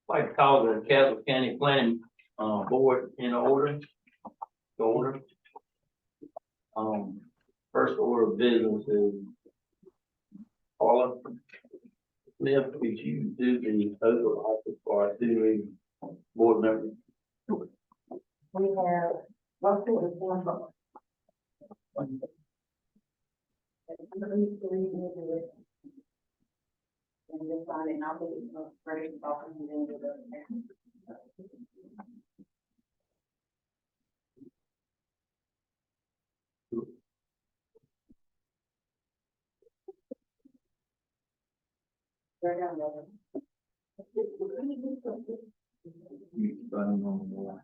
like to call the Castle County Planning, Board in order. To order. First order of business is Paula. Smith, could you do the oath of office for our two board members? We have Russell and Warren Butler. And just sign it, I'll be ready to talk and then do the. Right down there. You running on the line.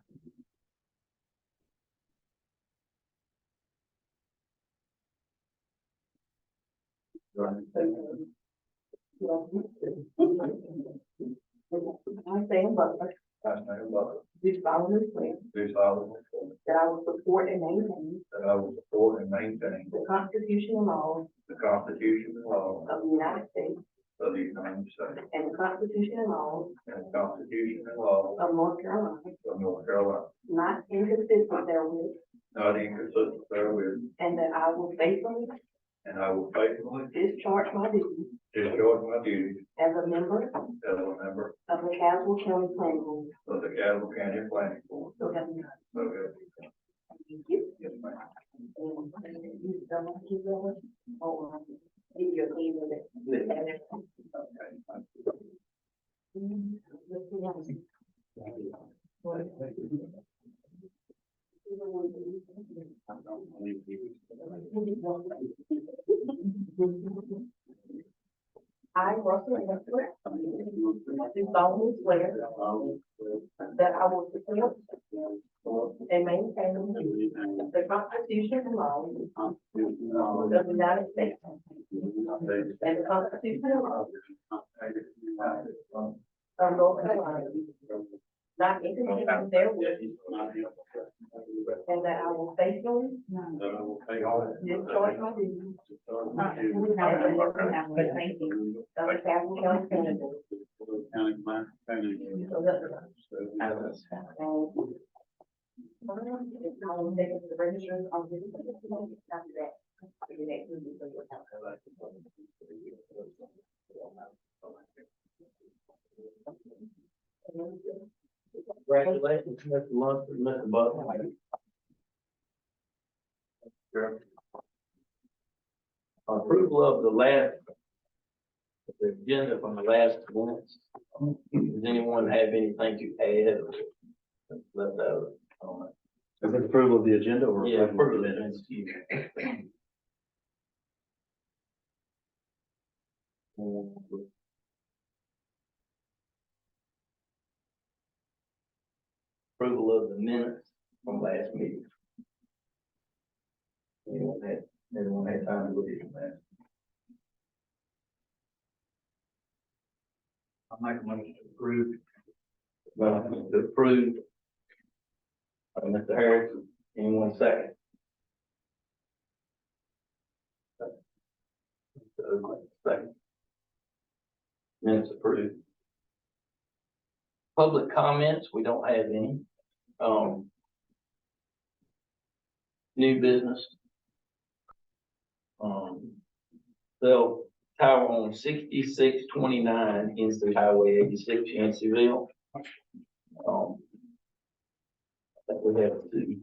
Right. I'm saying Butler, I, Mayor Butler, do solemnly swear do solemnly swear that I will support and maintain that I will support and maintain the Constitution and laws the Constitution and laws of the United States of the United States and the Constitution and laws and the Constitution and laws of North Carolina, of North Carolina, not inconsistent therewith, not inconsistent therewith, and that I will faithfully and I will faithfully discharge my duties discharge my duties as a member as a member of the Caswell County Planning Board. of the Castle County Planning Board. So help me God. Okay. Thank you. Yes, ma'am. And you don't want to keep going, or give you a leave with it. I, Russell Westbrook, do solemnly swear that I will support and maintain the Constitution and laws of the United States and the Constitution and laws of North Carolina, not inconsistent therewith, and that I will faithfully discharge my duties as a member of the Castle County Planning Board. So help me God. I will take it to the register of the after that. For the next meeting for your account. Congratulations, Mr. Lunsford, Mr. Butler. Sure. Approval of the agenda from the last minutes. Does anyone have anything to add or left out? Is it approval of the agenda or? Yeah, approval approval of of the the minutes? agenda. Approval of the minutes from last meeting. Anyone had time to look at that? I'll make a motion to approve. Well, to approve. Mr. Harris, anyone second? Second. Minutes approved. Public comments, we don't have any. New business. Cell tower on 6629 Instant Highway 86 Yanceyville. I think we have two.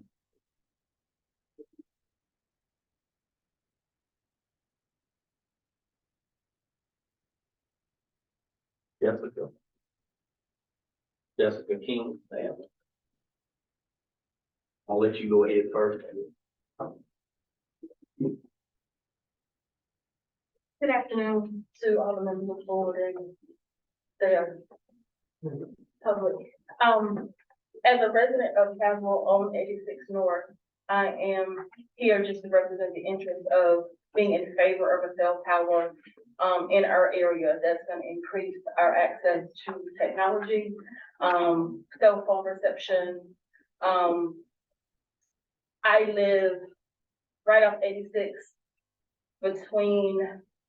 Jessica. Jessica King, ma'am. I'll let you go ahead first. Good afternoon to all the members of the board and the public. As a resident of Caswell on 86 North, I am here just to represent the interest of being in favor of a cell tower in our area that's going to increase our access to technology, cell phone reception. I live right off 86 between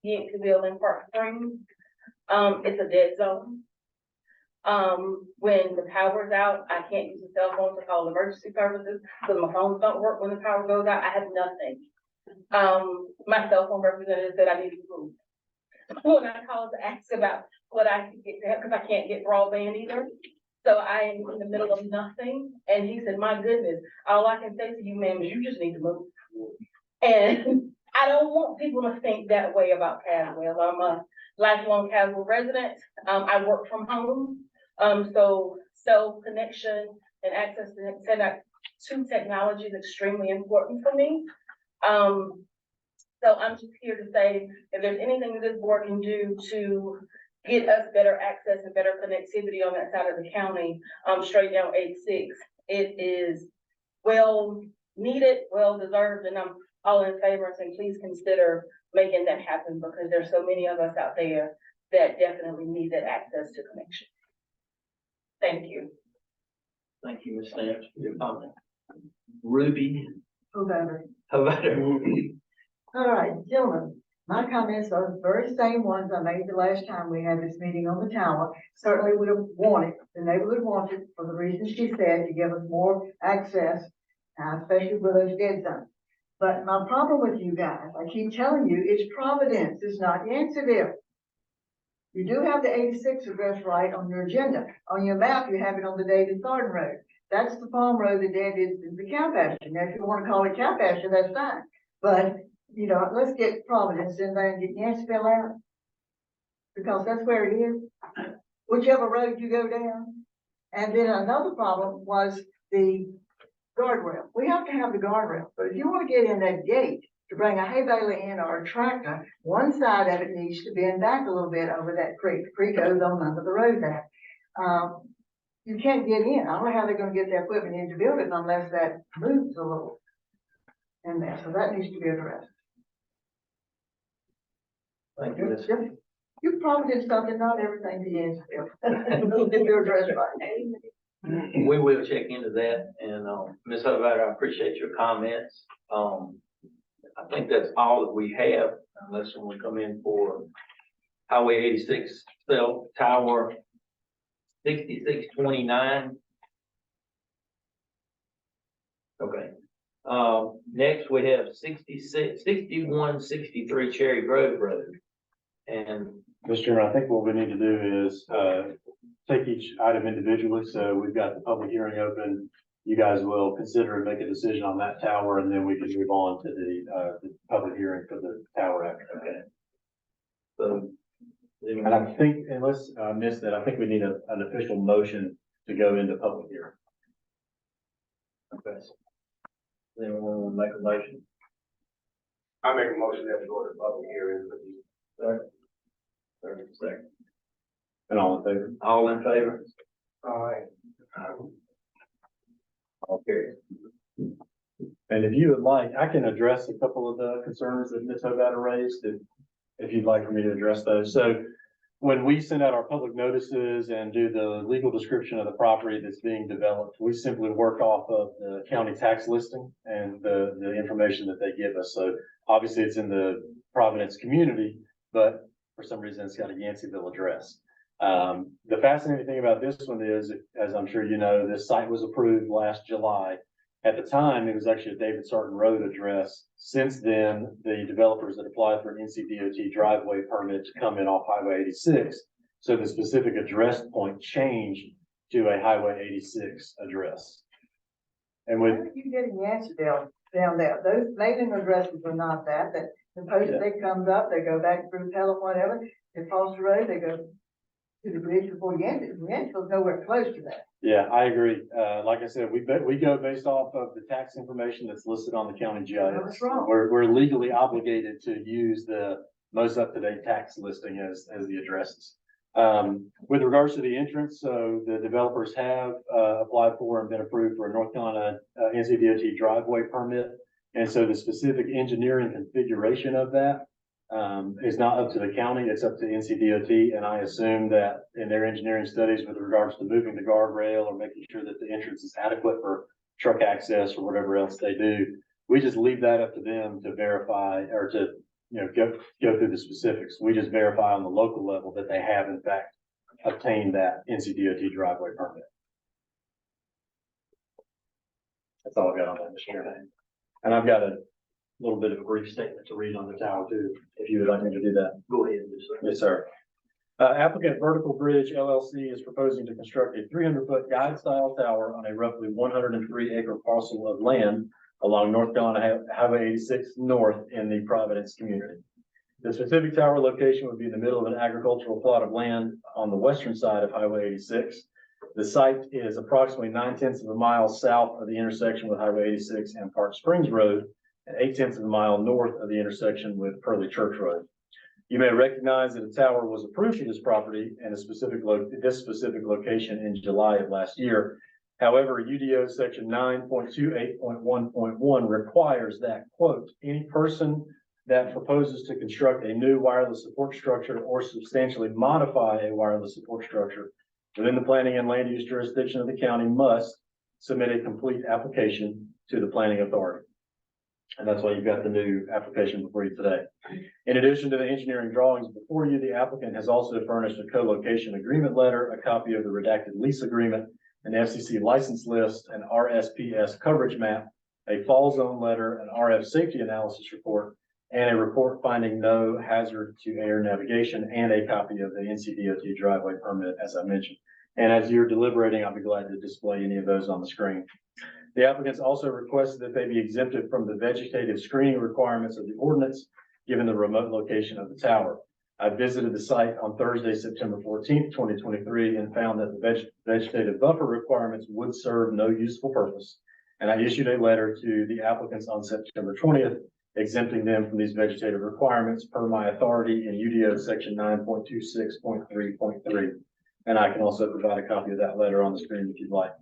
Yanktonville and Park Springs. It's a dead zone. When the power's out, I can't use the cell phone to call emergency services, because my phones don't work when the power goes out. I have nothing. My cell phone representative said I need to move. When I called to ask about what I could get, because I can't get broadband either. So I am in the middle of nothing, and he said, my goodness, all I can say to you, ma'am, is you just need to move. And I don't want people to think that way about Caswell. I'm a lifelong Caswell resident. I work from home. So cell connection and access to technology is extremely important for me. So I'm just here to say, if there's anything that this board can do to get us better access and better connectivity on that side of the county, straight down 86, it is well needed, well deserved, and I'm all in favor, and saying, please consider making that happen, because there's so many of us out there that definitely need that access to connection. Thank you. Thank you, Ms. Stamps, for your comment. Ruby, Whoever. how about it? All right, gentlemen, my comments are the very same ones I made the last time we had this meeting on the tower. Certainly would have wanted, the neighborhood wanted, for the reasons she said, to give us more access, especially with those dead zones. But my problem with you guys, I keep telling you, it's Providence, it's not Yanceyville. You do have the 86 address right on your agenda. On your map, you have it on the David Thornton Road. That's the farm road that Dad is the cow pasture. Now, if you want to call it cow pasture, that's fine. But, you know, let's get Providence in there and get Yanceyville out. Because that's where it is. Whichever road you go down. And then another problem was the guardrail. We have to have the guardrail. But if you want to get in that gate to bring a hay baler in or a tractor, one side of it needs to bend back a little bit over that creek. The creek goes on under the road there. You can't get in. I don't know how they're gonna get their equipment into the building unless that moves a little in there. So that needs to be addressed. Thank you, Ms. You probably did something, not everything to Yanceyville. If you're addressed right. We will check into that, and, Ms. Hobart, I appreciate your comments. I think that's all that we have, unless someone come in for Highway 86 cell tower 6629. Okay. Next we have 6163 Cherry Grove Road. And Mr. Chairman, I think what we need to do is, take each item individually. So we've got the public hearing open. You guys will consider and make a decision on that tower, and then we can move on to the public hearing for the tower after that. okay. So. And I think, unless I missed that, I think we need an official motion to go into public hearing. Okay. Anyone want to make a motion? I make a motion that we go to public hearing for the. Second. And all in favor? All in favor? All right. Okay. And if you would like, I can address a couple of the concerns that Ms. Hobart raised, if you'd like for me to address those. So when we send out our public notices and do the legal description of the property that's being developed, we simply work off of the county tax listing and the information that they give us. So obviously it's in the Providence community, but for some reason it's got a Yanceyville address. The fascinating thing about this one is, as I'm sure you know, this site was approved last July. At the time, it was actually a David Sarton Road address. Since then, the developers that applied for an NCDOT driveway permit to come in off Highway 86. So the specific address point changed to a Highway 86 address. And with, How are you getting Yanceyville down there? Those mailing addresses are not that the postage comes up, they go back through Pelham, whatever, they cross the road, they go to the bridge before Yanceyville. Yanceyville's nowhere close to that. yeah, I agree. Like I said, we go based off of the tax information that's listed on the county GIS. That's wrong. We're legally obligated to use the most up-to-date tax listing as the addresses. With regards to the entrance, so the developers have applied for and been approved for a North Carolina NCDOT driveway permit. And so the specific engineering configuration of that is not up to the county, it's up to NCDOT. And I assume that in their engineering studies with regards to moving the guardrail or making sure that the entrance is adequate for truck access or whatever else they do, we just leave that up to them to verify or to, go through the specifics. We just verify on the local level that they have in fact obtain that NCDOT driveway permit. That's all I got on that, Mr. Chairman. And I've got a little bit of a brief statement to read on the tower too, if you would like me to do that. Go ahead, Ms. Yes, sir. Applicant Vertical Bridge LLC is proposing to construct a 300-foot guide-style tower on a roughly 103-acre parcel of land along North Carolina Highway 86 North in the Providence community. The specific tower location would be in the middle of an agricultural plot of land on the western side of Highway 86. The site is approximately 9/10 of a mile south of the intersection with Highway 86 and Park Springs Road, and 8/10 of a mile north of the intersection with Pearly Church Road. You may recognize that a tower was approved for this property and this specific location in July of last year. However, UDO section 9.28.1.1 requires that, quote, any person that proposes to construct a new wireless support structure or substantially modify a wireless support structure within the planning and land use jurisdiction of the county must submit a complete application to the planning authority. And that's why you've got the new application before you today. In addition to the engineering drawings before you, the applicant has also furnished a co-location agreement letter, a copy of the redacted lease agreement, an FCC license list, an RSPS coverage map, a fall zone letter, an RF safety analysis report, and a report finding no hazard to air navigation, and a copy of the NCDOT driveway permit, as I mentioned. And as you're deliberating, I'll be glad to display any of those on the screen. The applicants also requested that they be exempted from the vegetative screening requirements of the ordinance, given the remote location of the tower. I visited the site on Thursday, September 14th, 2023, and found that the vegetative buffer requirements would serve no useful purpose. And I issued a letter to the applicants on September 20th, exempting them from these vegetative requirements per my authority in UDO section 9.26.3.3. And I can also provide a copy of that letter on the screen if you'd like.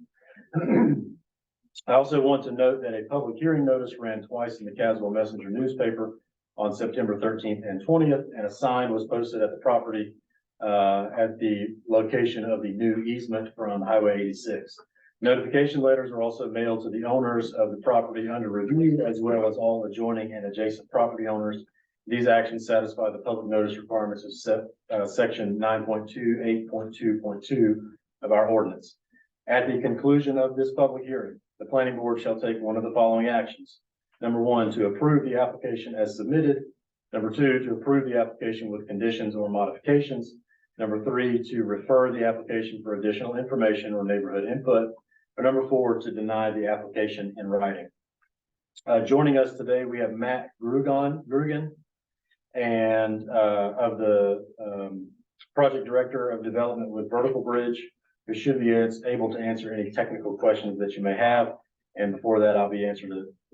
I also want to note that a public hearing notice ran twice in the Caswell Messenger newspaper on September 13th and 20th, and a sign was posted at the property at the location of the new easement from Highway 86. Notification letters are also mailed to the owners of the property under review, as well as all adjoining and adjacent property owners. These actions satisfy the public notice requirements of section 9.28.2.2 of our ordinance. At the conclusion of this public hearing, the planning board shall take one of the following actions. Number one, to approve the application as submitted. Number two, to approve the application with conditions or modifications. Number three, to refer the application for additional information or neighborhood input. Or number four, to deny the application in writing. Joining us today, we have Matt Grugan, and of the project director of development with Vertical Bridge, who should be able to answer any technical questions that you may have. And before that, I'll be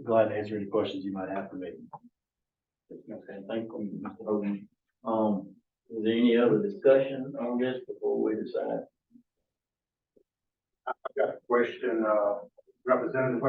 glad to answer any questions you might have for me. Okay, thank you, Mr. Hogan. Is there any other discussion on this before we decide? I got a question, representative.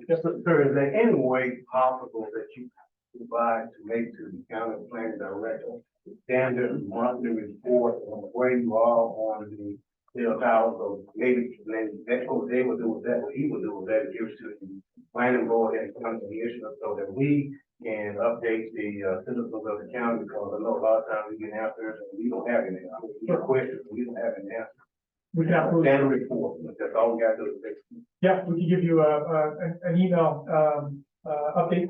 Yes, sir, is there any way possible that you provide to make to the county planning director standard monthly report on where you are on the cell tower? So maybe that's what they would do with that, what he would do with that, give it to the planning board and county commissioner so that we can update the citizens of the county, because I know a lot of times we get answers and we don't have any. I mean, we get questions, we don't have an answer. We can approve. Standard report, that's all we got to do. Yeah, we can give you an email update,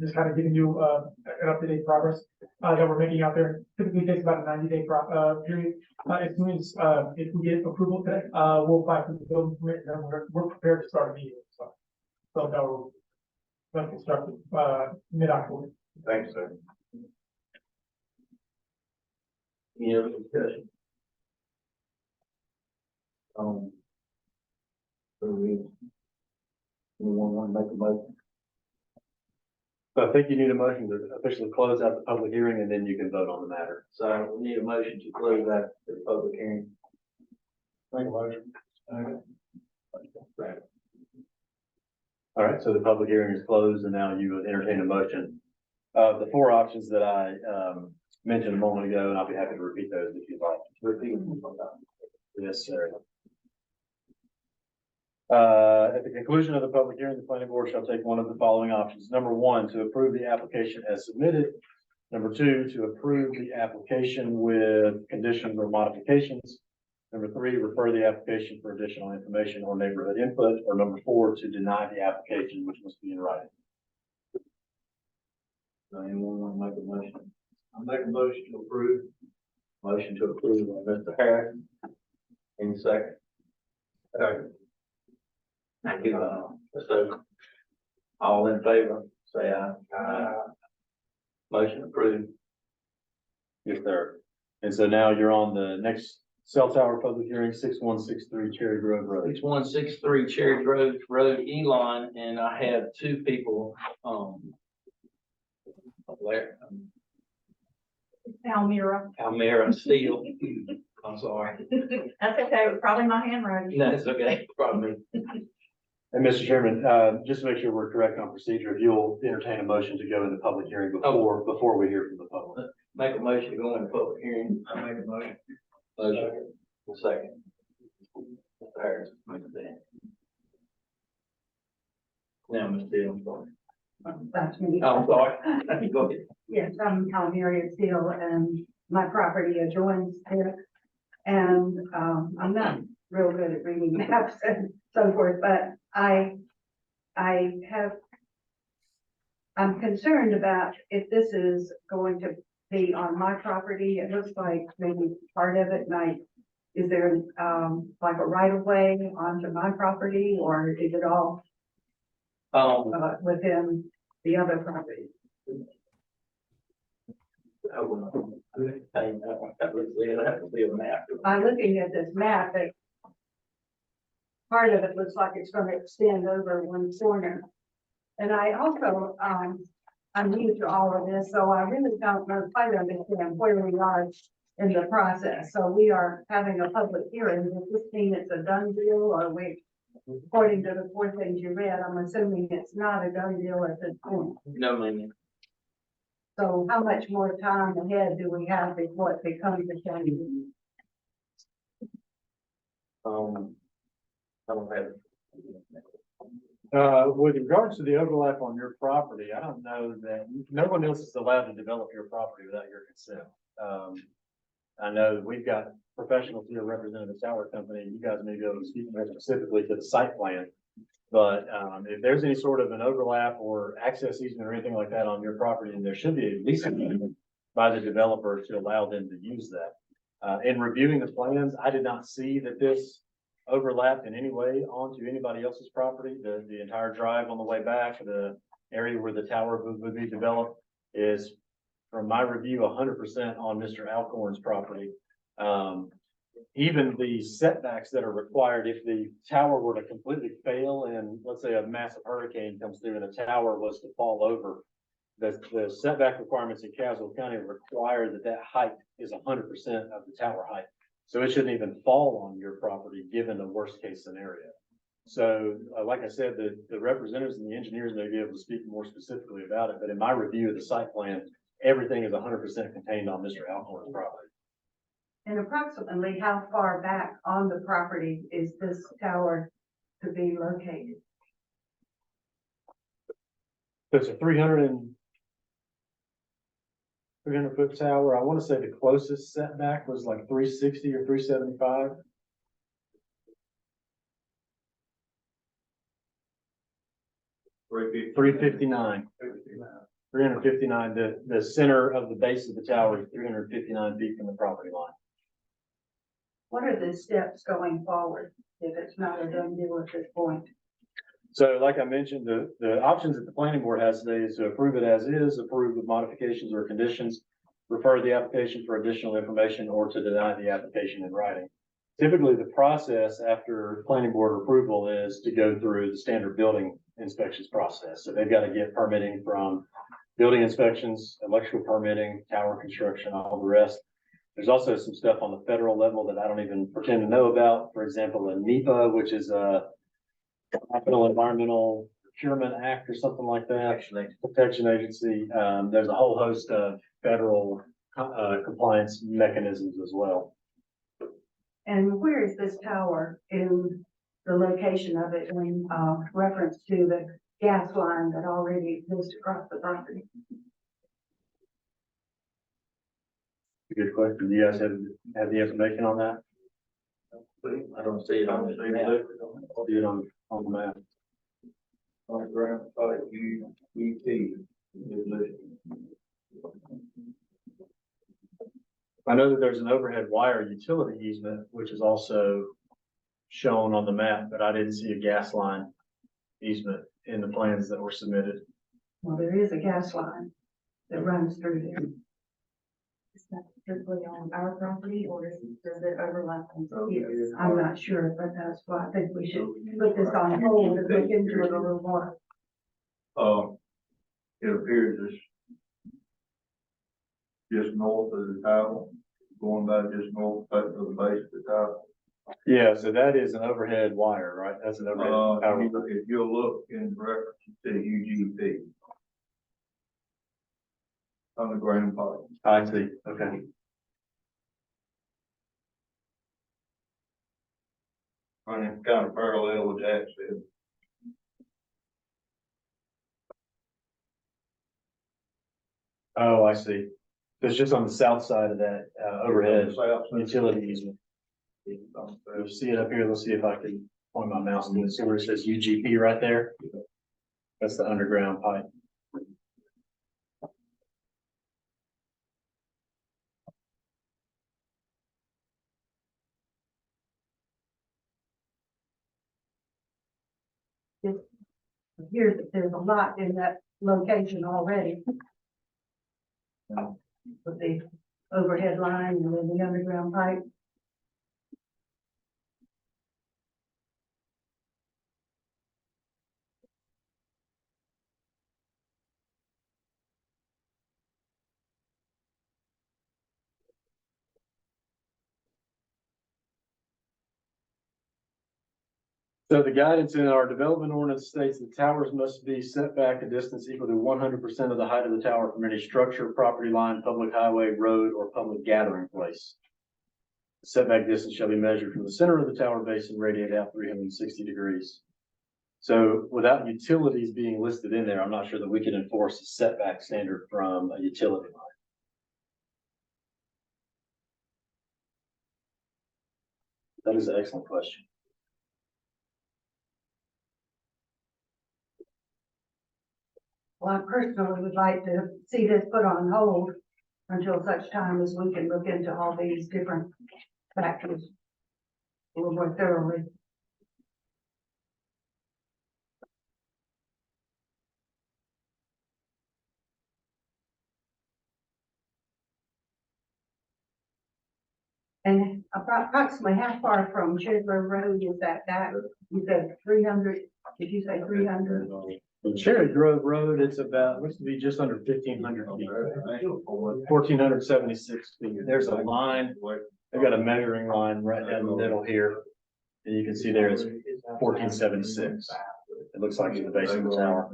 just kind of giving you an up-to-date progress that we're making out there. Typically takes about a 90-day period. As soon as if we get approval today, we'll apply for the building permit, and then we're prepared to start immediately. So that will start mid-October. Thanks, sir. Any other discussion? So anyone want to make a motion? So I think you need a motion to officially close out the public hearing, and then you can vote on the matter. So we need a motion to close out the public hearing. Make a motion. All right, so the public hearing is closed, and now you would entertain a motion. The four options that I mentioned a moment ago, and I'll be happy to repeat those if you'd like. Repeat them one time. Yes, sir. At the conclusion of the public hearing, the planning board shall take one of the following options. Number one, to approve the application as submitted. Number two, to approve the application with conditions or modifications. Number three, refer the application for additional information or neighborhood input. Or number four, to deny the application, which must be in writing. Anyone want to make a motion? I make a motion to approve. Motion to approve by Mr. Harris. Any second? Second. Thank you, Mr. Oakley. All in favor, say aye. Motion approved. Yes, sir. And so now you're on the next cell tower public hearing, 6163 Cherry Grove Road. 6163 Cherry Grove Road, Elon, and I have two people, Almira Steele. I'm sorry. That's okay, it was probably my handwriting. No, it's okay, probably. And Mr. Chairman, just to make sure we're correct on procedure, if you'll entertain a motion to go into public hearing before we hear from the public. Make a motion to go into public hearing. I make a motion. Motion. Second. Mr. Harris, make that. Now, Ms. Steele, I'm sorry. That's me. Oh, I'm sorry. Go ahead. Yes, I'm Almeria Steele, and my property adjoins it. And, I'm not real good at reading maps and so forth, but I'm concerned about if this is going to be on my property. It looks like maybe part of it might, is there, like a right of way onto my property, or is it all, within the other property? I will. That would be a map. By looking at this map, it, part of it looks like it's going to extend over one corner. And I also, I'm new to all of this, so I really don't know, quite understand where we are in the process. So we are having a public hearing. Does this mean it's a done deal, or we, according to the four things you read, I'm assuming it's not a done deal at this point. No, ma'am. So how much more time ahead do we have before it becomes a change? I don't have. With regards to the overlap on your property, I don't know that, no one else is allowed to develop your property without your consent. I know that we've got professionals here representing the tower company. You guys may be able to speak more specifically to the site plan. But, if there's any sort of an overlap or access easement or anything like that on your property, then there should be a lease agreement by the developer to allow them to use that. In reviewing the plans, I did not see that this overlapped in any way onto anybody else's property. The entire drive on the way back, the area where the tower would be developed is, from my review, 100% on Mr. Alcorn's property. Even the setbacks that are required, if the tower were to completely fail and let's say a massive hurricane comes through and the tower was to fall over, the setback requirements in Caswell County require that height is 100% of the tower height. So it shouldn't even fall on your property, given the worst case scenario. So, like I said, the representatives and the engineers may be able to speak more specifically about it, but in my review of the site plan, everything is 100% contained on Mr. Alcorn's property. And approximately how far back on the property is this tower to be located? It's a 300 foot tower. I want to say the closest setback was like 360 or 375. Three fifty nine. 359. The center of the base of the tower is 359 feet from the property line. What are the steps going forward if it's not a done deal at this point? So like I mentioned, the options that the planning board has today is to approve it as is, approve with modifications or conditions, refer the application for additional information, or to deny the application in writing. Typically, the process after planning board approval is to go through the standard building inspections process. So they've got to get permitting from building inspections, electrical permitting, tower construction, all the rest. There's also some stuff on the federal level that I don't even pretend to know about. For example, a NEPA, which is a Capital Environmental Procurement Act or something like that. Protection Agency. There's a whole host of federal compliance mechanisms as well. And where is this tower in the location of it in reference to the gas line that already exists across the property? a good question. Do you guys have the information on that? I don't see it on the map. I'll do it on the map. On the ground, UET. I know that there's an overhead wire utility easement, which is also shown on the map, but I didn't see a gas line easement in the plans that were submitted. Well, there is a gas line that runs through there. Is that strictly on our property or does it overlap on his? I'm not sure, but that's why I think we should put this on hold and look into it a little more. It appears it's just north of the tower, going by just north of the base of the tower. Yeah, so that is an overhead wire, right? That's an overhead power. If you'll look in reference to UGP. On the ground part. I see, okay. Running kind of parallel with Jacksonville. Oh, I see. It's just on the south side of that, overhead utility easement. You see it up here, let's see if I can point my mouse to it, see where it says UGP right there? That's the underground pipe. Appears that there's a lot in that location already. With the overhead line and then the underground pipe. So the guidance in our development ordinance states that towers must be set back a distance equal to 100% of the height of the tower from any structure, property line, public highway, road, or public gathering place. The setback distance shall be measured from the center of the tower base and radiated out 360 degrees. So without utilities being listed in there, I'm not sure that we can enforce a setback standard from a utility line. That is an excellent question. Well, I personally would like to see this put on hold until such time as we can look into all these different factors a little more thoroughly. And approximately how far from Chesler Road is that back? You said 300, did you say 300? From Cherry Grove Road, it's about, looks to be just under 1,500 feet. 1,476 feet. There's a line, they've got a measuring line right down the middle here. And you can see there it's 1,476. It looks like it's the base of the tower.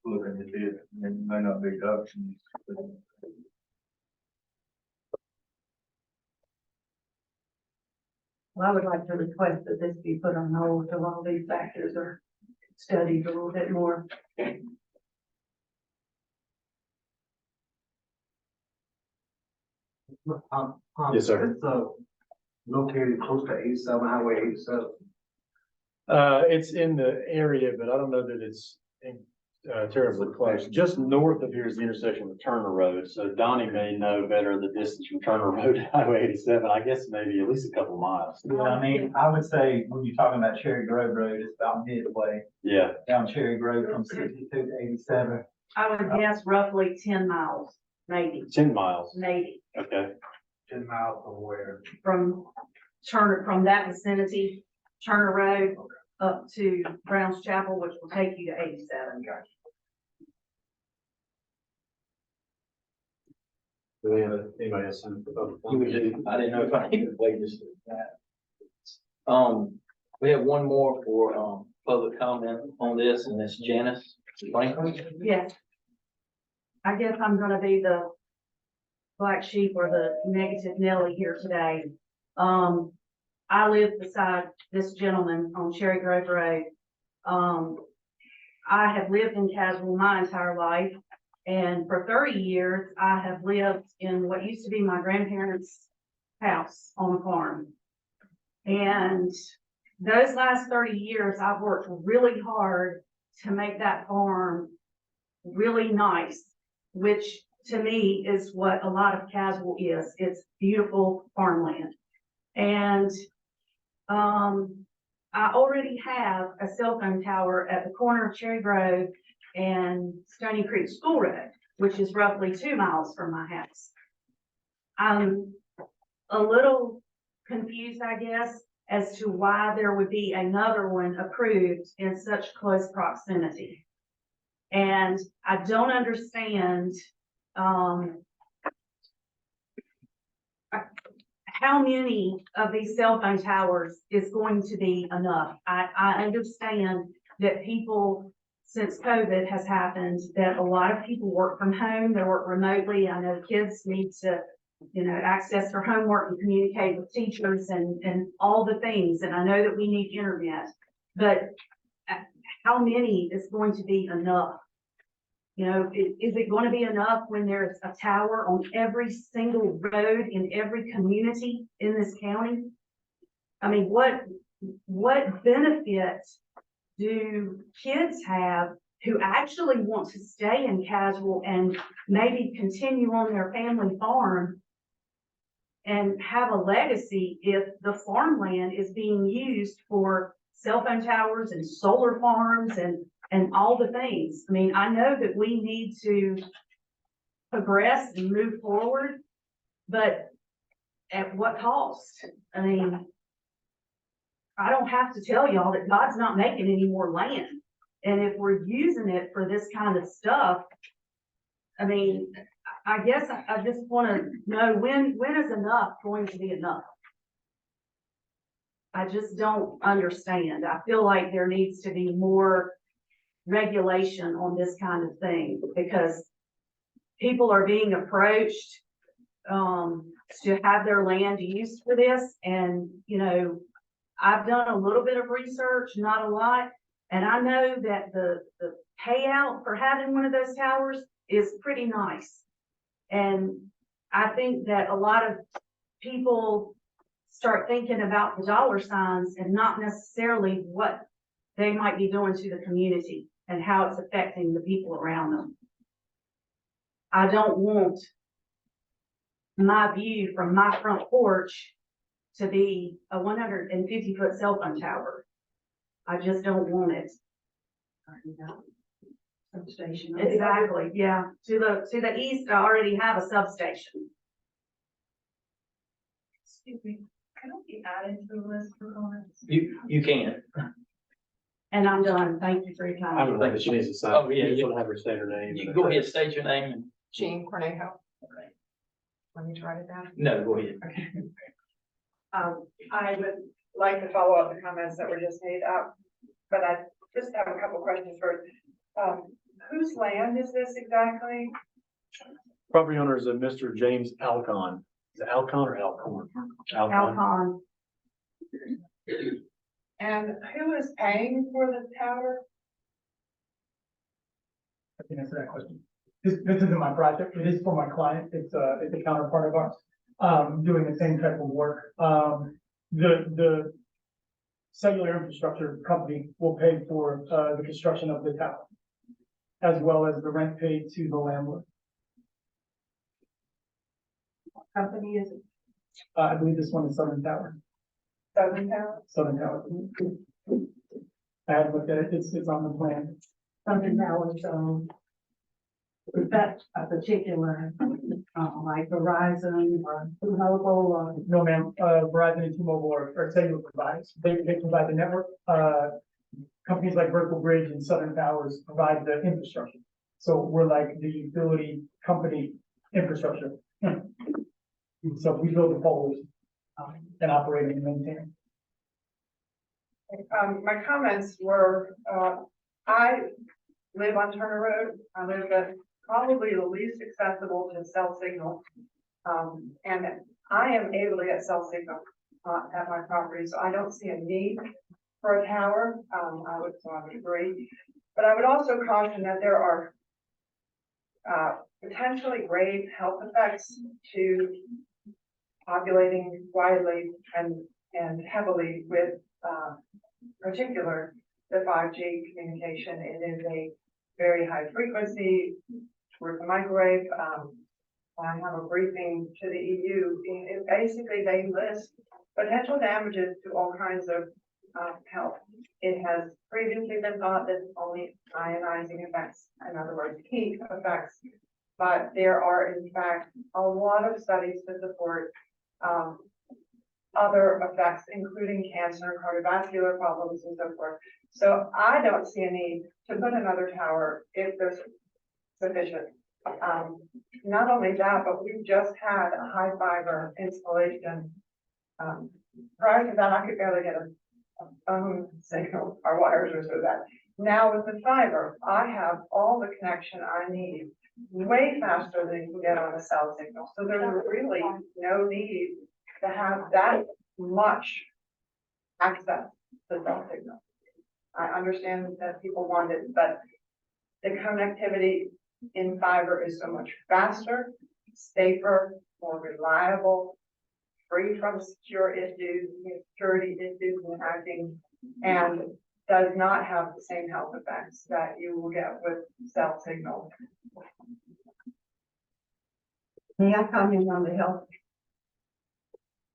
Looking at it, it may not be options. Well, I would like to request that this be put on hold till all these factors are studied a little bit more. Yes, sir. So located close to 87, Highway 87. It's in the area, but I don't know that it's terribly close. Just north of here is the intersection with Turner Road. So Donnie may know better the distance from Turner Road to Highway 87. I guess maybe at least a couple miles. Yeah, I mean, I would say when you're talking about Cherry Grove Road, it's about midway Yeah. down Cherry Grove from 62 to 87. I would guess roughly 10 miles, maybe, 10 miles. maybe, Okay. 10 miles from where? from Turner, from that vicinity, Turner Road up to Brown's Chapel, which will take you to 87. Do we have anybody else? I didn't know if I needed to wait this. We have one more for, public comment on this, and it's Janice Franklin. Yes. I guess I'm gonna be the black sheep or the negative Nelly here today. I live beside this gentleman on Cherry Grove Road. I have lived in Caswell my entire life, And for 30 years, I have lived in what used to be my grandparents' house on a farm. And those last 30 years, I've worked really hard to make that farm really nice, which to me is what a lot of Caswell is. It's beautiful farmland. And I already have a cell phone tower at the corner of Cherry Grove and Stony Creek School Road, which is roughly 2 miles from my house. I'm a little confused, I guess, as to why there would be another one approved in such close proximity. And I don't understand, how many of these cell phone towers is going to be enough. I understand that people, since COVID has happened, that a lot of people work from home, they work remotely. I know kids need to, access their homework and communicate with teachers and all the things. And I know that we need internet, but how many is going to be enough? Is it going to be enough when there's a tower on every single road in every community in this county? I mean, what benefit do kids have who actually want to stay in Caswell and maybe continue on their family farm and have a legacy if the farmland is being used for cell phone towers and solar farms and all the things? I mean, I know that we need to progress and move forward, but at what cost? I mean, I don't have to tell y'all that God's not making any more land. And if we're using it for this kind of stuff, I mean, I guess I just want to know when is enough going to be enough? I just don't understand. I feel like there needs to be more regulation on this kind of thing because people are being approached to have their land used for this. And, I've done a little bit of research, not a lot. And I know that the payout for having one of those towers is pretty nice. And I think that a lot of people start thinking about the dollar signs and not necessarily what they might be doing to the community and how it's affecting the people around them. I don't want my view from my front porch to be a 150-foot cell phone tower. I just don't want it. Substation. Exactly, yeah. To the east, I already have a substation. Excuse me, can I be added to the list for comments? You can. And I'm done. Thank you for your I time. don't know, but she needs to sign. Oh, yeah, You yeah. want to have her say her name. You can go ahead, state your name and. Jean Cornejo. Let me write it down. No, go ahead. I would like to follow up the comments that were just made up, but I just have a couple questions first. Whose land is this exactly? Property owner is a Mr. James Alcon. Is it Alcon or Alcorn? Alcon. And who is paying for the tower? I can answer that question. This isn't my project. It is for my client. It's a counterpart of ours, doing the same type of work. The cellular infrastructure company will pay for, the construction of the tower, as well as the rent paid to the landlord. What company is it? I believe this one is Southern Tower. Southern Tower? Southern Tower. I have looked at it. It's on the plan. Something that was, is that a particular, like Verizon or T-Mobile or? No, ma'am, Verizon and T-Mobile are cellular providers. They provide the network. Companies like Vertical Bridge and Southern Towers provide the infrastructure. So we're like the utility company infrastructure. So we build the poles, and operate and maintain. My comments were, I live on Turner Road. I live at probably the least accessible to cell signal. And I am able to get cell signal at my property, so I don't see a need for a tower. I would agree. But I would also caution that there are potentially grave health effects to populating widely and heavily with, particular the 5G communication. It is a very high frequency with the microwave. I have a briefing to the EU. Basically, they list potential damages to all kinds of health. It has previously been thought that only ionizing effects, in other words, heat effects, but there are in fact a lot of studies to support other effects, including cancer, cardiovascular problems, and so forth. So I don't see a need to put another tower if there's sufficient. Not only that, but we've just had a high fiber installation. Prior to that, I could barely get a phone signal. Our wires are so bad. Now with the fiber, I have all the connection I need way faster than you can get on a cell signal. So there's really no need to have that much access to cell signal. I understand that people want it, but the connectivity in fiber is so much faster, safer, more reliable, free from security issues and hacking, and does not have the same health effects that you will get with cell signal. May I comment on the health?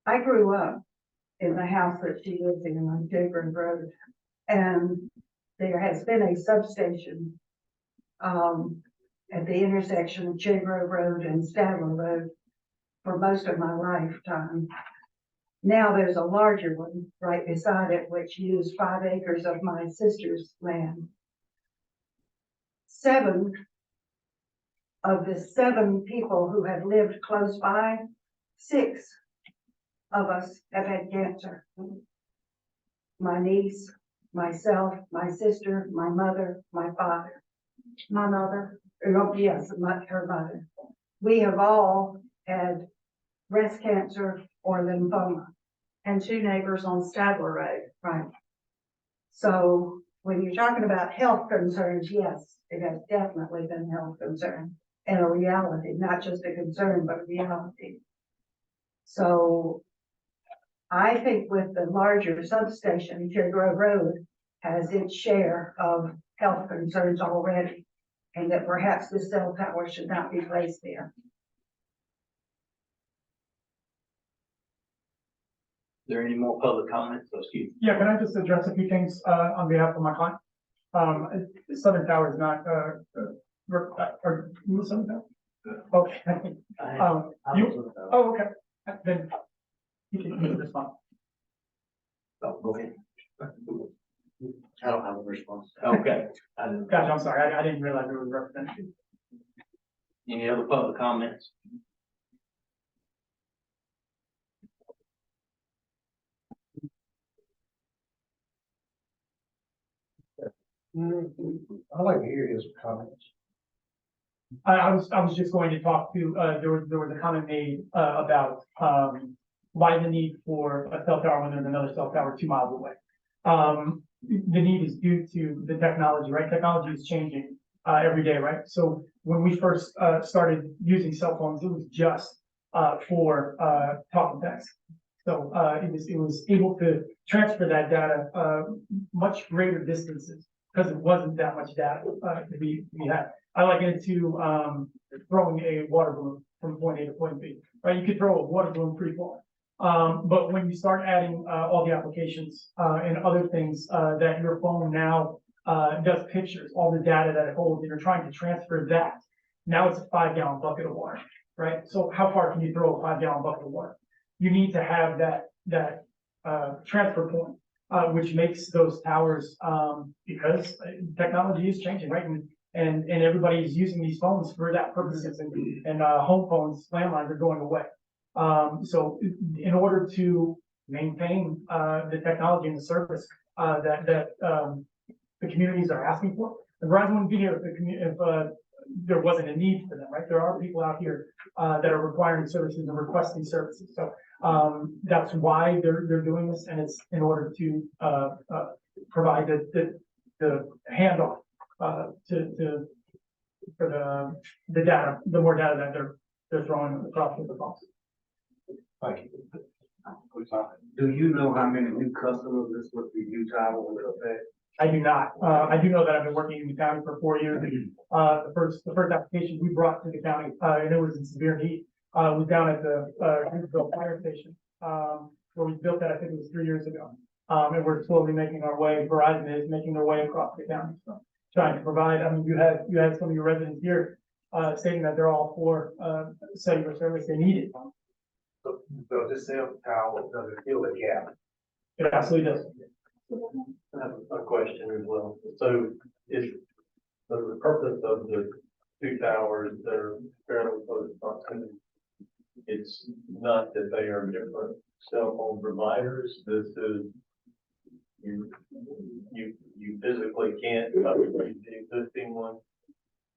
I grew up in the house that she lives in on Jaybird Road, and there has been a substation at the intersection of Jaybird Road and Stadler Road for most of my lifetime. Now there's a larger one right beside it, which used 5 acres of my sister's land. 7 of the 7 people who have lived close by, 6 of us have had cancer. My niece, myself, my sister, my mother, my father, my mother, yes, her mother. We have all had breast cancer or lymphoma. And 2 neighbors on Stadler Road. Right. So when you're talking about health concerns, yes, it has definitely been a health concern and a reality, not just a concern, but a reality. So I think with the larger substation, Cherry Grove Road has its share of health concerns already, and that perhaps the cell tower should not be placed there. Is there any more public comments? Oh, excuse me. Yeah, can I just address a few things, on behalf of my client? Southern Tower is not, are you with Southern Tower? Okay. Oh, okay, then you can respond. Oh, go ahead. I don't have a response. Okay. Gotcha, I'm sorry, I didn't realize there was representation. Any other public comments? I'd like to hear his comments. I was just going to talk to, there was a comment made, about, why the need for a cell tower when there's another cell tower 2 miles away. The need is due to the technology, right? Technology is changing, every day, right? So when we first, started using cell phones, it was just, for, talk and text. So, it was able to transfer that data, much greater distances, because it wasn't that much data, we had. I liken it to, throwing a water balloon from point A to point B, right? You could throw a water balloon pretty far. But when you start adding, all the applications, and other things, that your phone now, does pictures, all the data that it holds, and you're trying to transfer that, now it's a 5-gallon bucket of water, right? So how far can you throw a 5-gallon bucket of water? You need to have that transfer point, which makes those towers, because technology is changing, right? And everybody's using these phones for that purposes, and home phones, landlines are going away. So in order to maintain the technology and the service that the communities are asking for, the Verizon wouldn't be here if there wasn't a need for them, right? There are people out here that are requiring services and requesting services. So that's why they're doing this, and it's in order to provide the handoff to the data, the more data that they're throwing across the box. Thank you. Do you know how many new customers this would be new tower will affect? I do not. I do know that I've been working in the county for 4 years. The first application we brought to the county, and it was in severe need, was down at the, Greenville Fire Station, where we built that, I think it was 3 years ago. And we're slowly making our way, Verizon is making their way across the county, so trying to provide, I mean, you had some of your residents here, stating that they're all for, cellular service, they need it. So this cell tower doesn't fill a gap. It absolutely does. I have a question as well. So is the purpose of the two towers that are fairly close proximity? It's not that they are different cell phone providers. This is you physically can't upgrade the existing one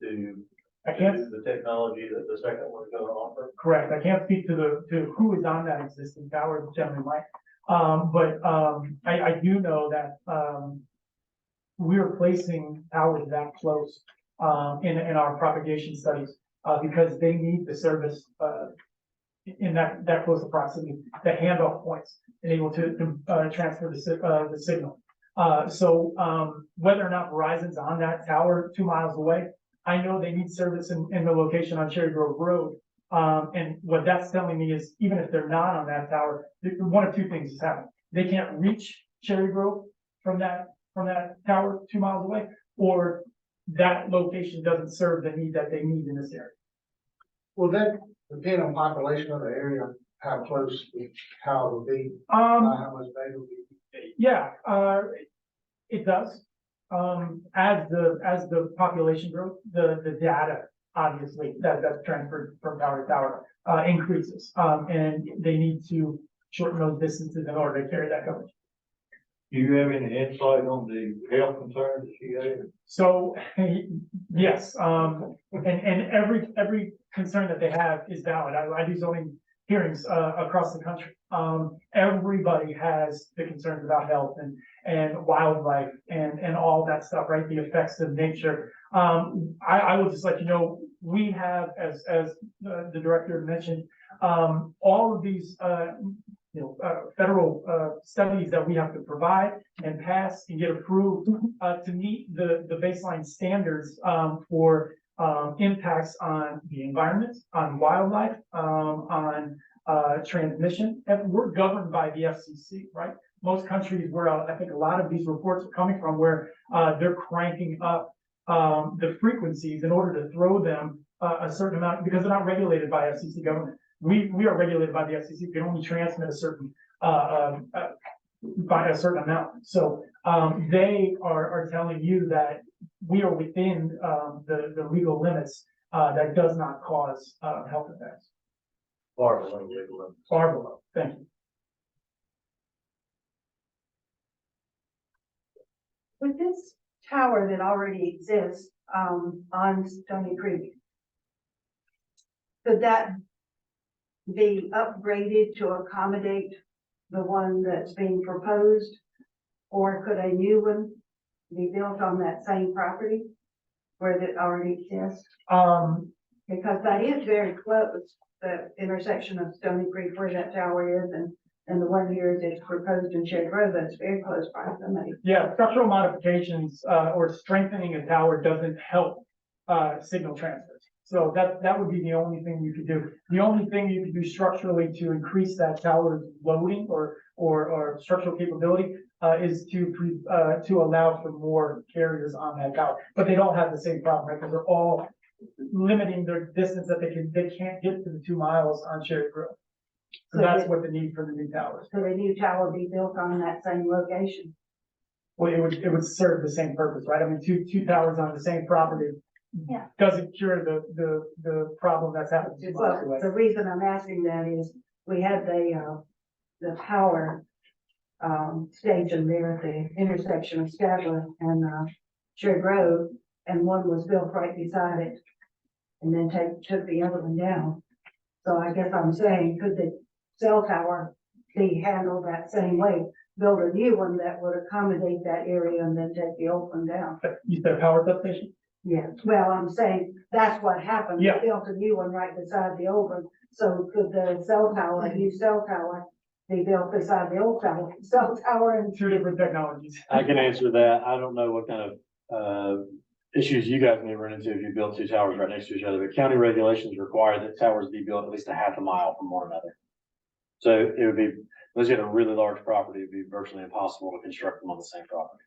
to I can't, use the technology that the second one's gonna offer. correct, I can't speak to who is on that existing tower, the gentleman might. I do know that, we're placing towers that close, in our propagation studies, because they need the service, in that close of proximity, the handoff points, and able to transfer the signal. Whether or not Verizon's on that tower 2 miles away, I know they need service in the location on Cherry Grove Road. And what that's telling me is, even if they're not on that tower, one of two things is happening. They can't reach Cherry Grove from that tower 2 miles away, or that location doesn't serve the need that they need in this area. Will that depend on population of the area, how close the tower will be, how much data will be? Yeah, it does. As the population grows, the data, obviously, that's transferred from tower to tower, increases. And they need to shorten those distances in order to carry that coverage. Do you have any insight on the health concerns that she had? So, yes, and every concern that they have is valid. I do zoning hearings, across the country. Everybody has the concerns about health and wildlife and all that stuff, right? The effects of nature. I will just let you know, we have, as the director mentioned, all of these, federal, studies that we have to provide and pass and get approved, to meet the baseline standards, for, impacts on the environment, on wildlife, on, transmission. And we're governed by the FCC, right? Most countries where I think a lot of these reports are coming from, where, they're cranking up, the frequencies in order to throw them, a certain amount, because they're not regulated by FCC government. We are regulated by the FCC. We can only transmit a certain, by a certain amount. So, they are telling you that we are within, the legal limits, that does not cause, health effects. Far below legal limits. Far below. Thank you. With this tower that already exists, on Stony Creek, could that be upgraded to accommodate the one that's being proposed? Or could a new one be built on that same property where that already exists? Because that is very close, the intersection of Stony Creek where that tower is and the one here that's proposed in Cherry Grove, that's very close proximity. Yeah, structural modifications, or strengthening a tower doesn't help, signal transfers. So that would be the only thing you could do. The only thing you could do structurally to increase that tower's loading or structural capability, is to allow for more carriers on that tower. But they don't have the same problem, right? Because they're all limiting their distance that they can't get to the 2 miles on Cherry Grove. So that's what the need for the new towers. Could a new tower be built on that same location? Well, it would serve the same purpose, right? I mean, two towers on the same property. Yeah. Doesn't cure the problem that's happened 2 miles away. Well, the reason I'm asking that is we had the power station there at the intersection of Statler and Cherry Grove, and one was built right beside it, and then took the other one down. So I guess I'm saying, could the cell tower be handled that same way? Build a new one that would accommodate that area and then take the old one down. You said a power substation? Yeah, well, I'm saying that's what happened. They Yeah. built a new one right beside the old one. So could the cell tower, a new cell tower, be built beside the old tower, cell tower and Two different technologies. I can answer that. I don't know what kind of, issues you guys may run into if you build two towers right next to each other, but county regulations require that towers be built at least a half a mile from one another. So it would be, unless you have a really large property, it'd be virtually impossible to construct them on the same property.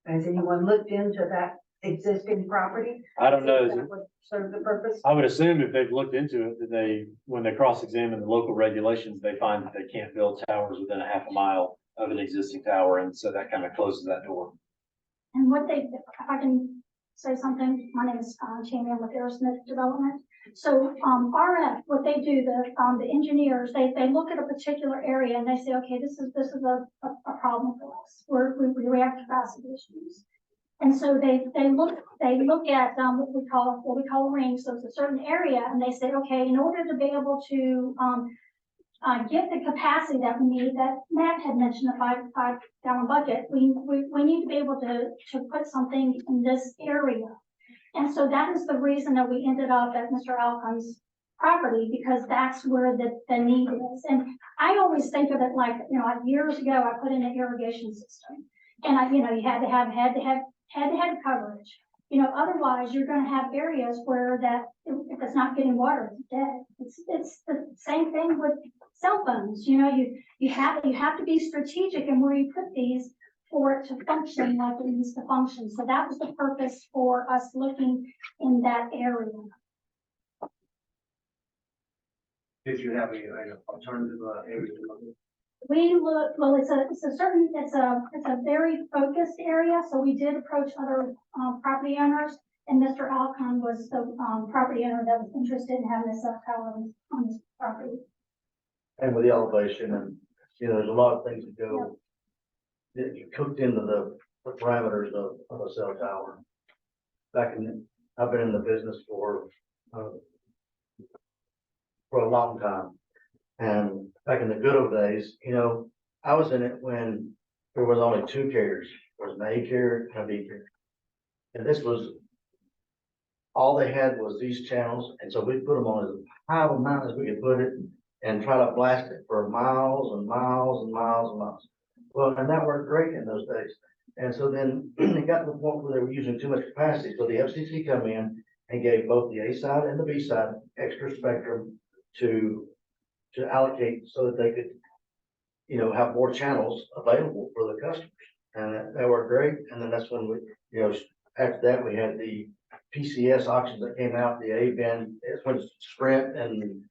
has anyone looked into that existing property? I don't know. That would serve the purpose? I would assume if they've looked into it, that they, when they cross-examine the local regulations, they find that they can't build towers within a half a mile of an existing tower, and so that kind of closes that door. And what they, if I can say something, my name is Tammy, I'm with Aerosmith Development. So RF, what they do, the engineers, they look at a particular area and they say, okay, this is a problem for us. We react to capacity issues. And so they look at what we call rings. So it's a certain area, and they say, okay, in order to be able to get the capacity that we need, that Matt had mentioned, the five gallon bucket, we need to be able to put something in this area. And so that is the reason that we ended up at Mr. Alcon's property, because that's where the need is. And I always think of it like, like years ago, I put in an irrigation system, and you had to have coverage. Otherwise you're going to have areas where that, if it's not getting water, it's dead. It's the same thing with cell phones. You have to be strategic in where you put these for it to function like it needs to function. So that was the purpose for us looking in that area. Did you have any alternative areas? We look, well, it's a very focused area, so we did approach other property owners, and Mr. Alcon was the property owner that was interested in having a cell tower on his property. And with the elevation and, there's a lot of things that go, that you cooked into the parameters of a cell tower. I've been in the business for a long time. And back in the good old days, I was in it when there was only two carriers. There was an A carrier and a B carrier. And this was, all they had was these channels. And so we put them on as high of a mountain as we could put it and try to blast it for miles and miles and miles and miles. Well, and that worked great in those days. And so then it got to the point where they were using too much capacity. So the FCC come in and gave both the A side and the B side extra spectrum to allocate so that they could, have more channels available for the customers. And that worked great. And then that's when we, after that, we had the PCS auctions that came out, the A-band, it's when Sprint and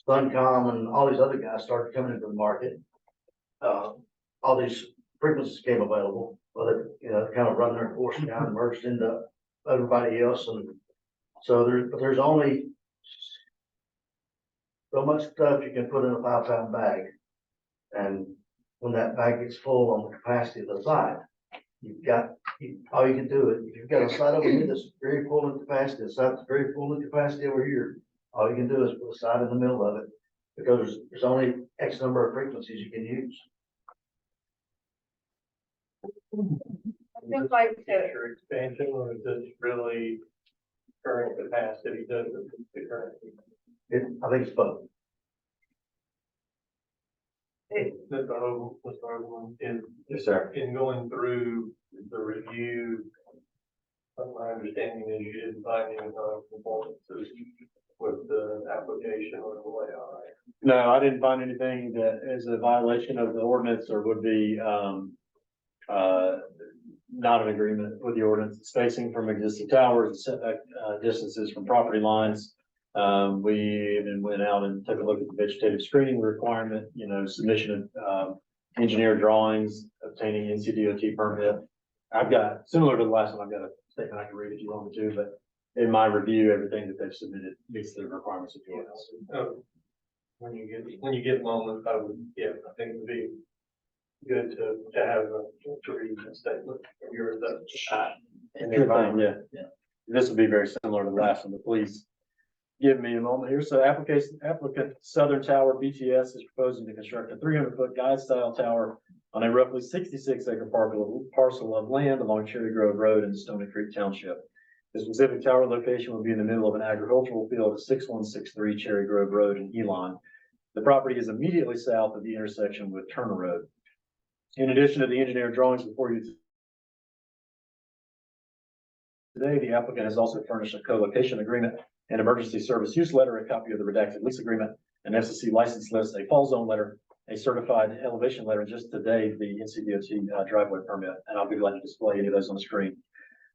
Suncom and all these other guys started coming into the market. All these frequencies came available, but they kind of run their course down and merged into everybody else. And so there's only so much stuff you can put in a 5-pound bag. And when that bag gets full on the capacity of the site, all you can do is, if you've got a site over here that's very full in capacity, a site that's very full in capacity over here, all you can do is put a site in the middle of it, because there's only X number of frequencies you can use. I think like Future expansion, or is this really current capacity, the current? I think it's both. Mr. Hoagland, Yes, sir. in going through the review, my understanding is you didn't find any non-conformances with the application or the layout, right? No, I didn't find anything that is a violation of the ordinance or would be, not in agreement with the ordinance. Spacing from existing towers, setback, distances from property lines. We even went out and took a look at the vegetative screening requirement, submission of, engineer drawings, obtaining NCDOT permit. I've got, similar to the last one, I've got a statement I can read if you want me to, but in my review, everything that they've submitted meets the requirements of the ordinance. When you get moments, I think it would be good to have to read the statement of yours. Yeah. This will be very similar to the last one, but please give me a moment here. So applicant Southern Tower BTS is proposing to construct a 300-foot guide style tower on a roughly 66-acre parcel of land along Cherry Grove Road in Stony Creek Township. The specific tower location will be in the middle of an agricultural field at 6163 Cherry Grove Road in Elon. The property is immediately south of the intersection with Turner Road. In addition to the engineered drawings before you today, the applicant has also furnished a co-location agreement, an emergency service use letter, a copy of the redacted lease agreement, an FCC license list, a fall zone letter, a certified elevation letter, and just today, the NCDOT driveway permit, and I'll be glad to display any of those on the screen.